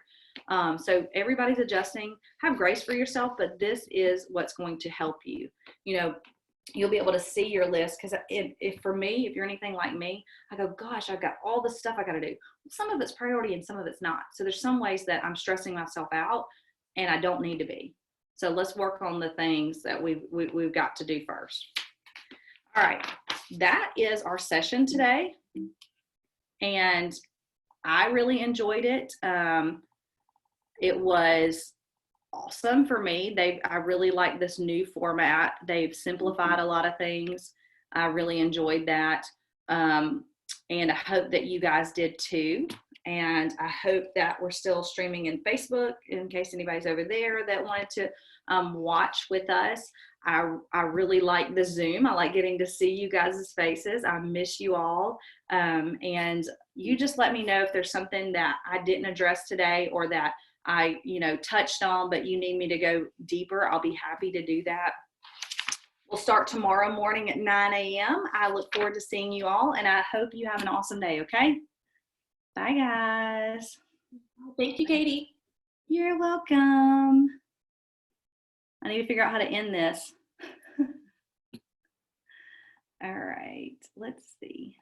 So everybody's adjusting. Have grace for yourself, but this is what's going to help you. You know, you'll be able to see your list, because if for me, if you're anything like me, I go, gosh, I've got all this stuff I got to do. Some of it's priority and some of it's not. So there's some ways that I'm stressing myself out and I don't need to be. So let's work on the things that we've got to do first. All right, that is our session today. And I really enjoyed it. It was awesome for me. I really like this new format. They've simplified a lot of things. I really enjoyed that. And I hope that you guys did too. And I hope that we're still streaming in Facebook in case anybody's over there that wanted to watch with us. I really like the Zoom. I like getting to see you guys' faces. I miss you all. And you just let me know if there's something that I didn't address today or that I, touched on, but you need me to go deeper. I'll be happy to do that. We'll start tomorrow morning at 9 a.m. I look forward to seeing you all, and I hope you have an awesome day, okay? Bye, guys. Thank you, Katie. You're welcome. I need to figure out how to end this. All right, let's see.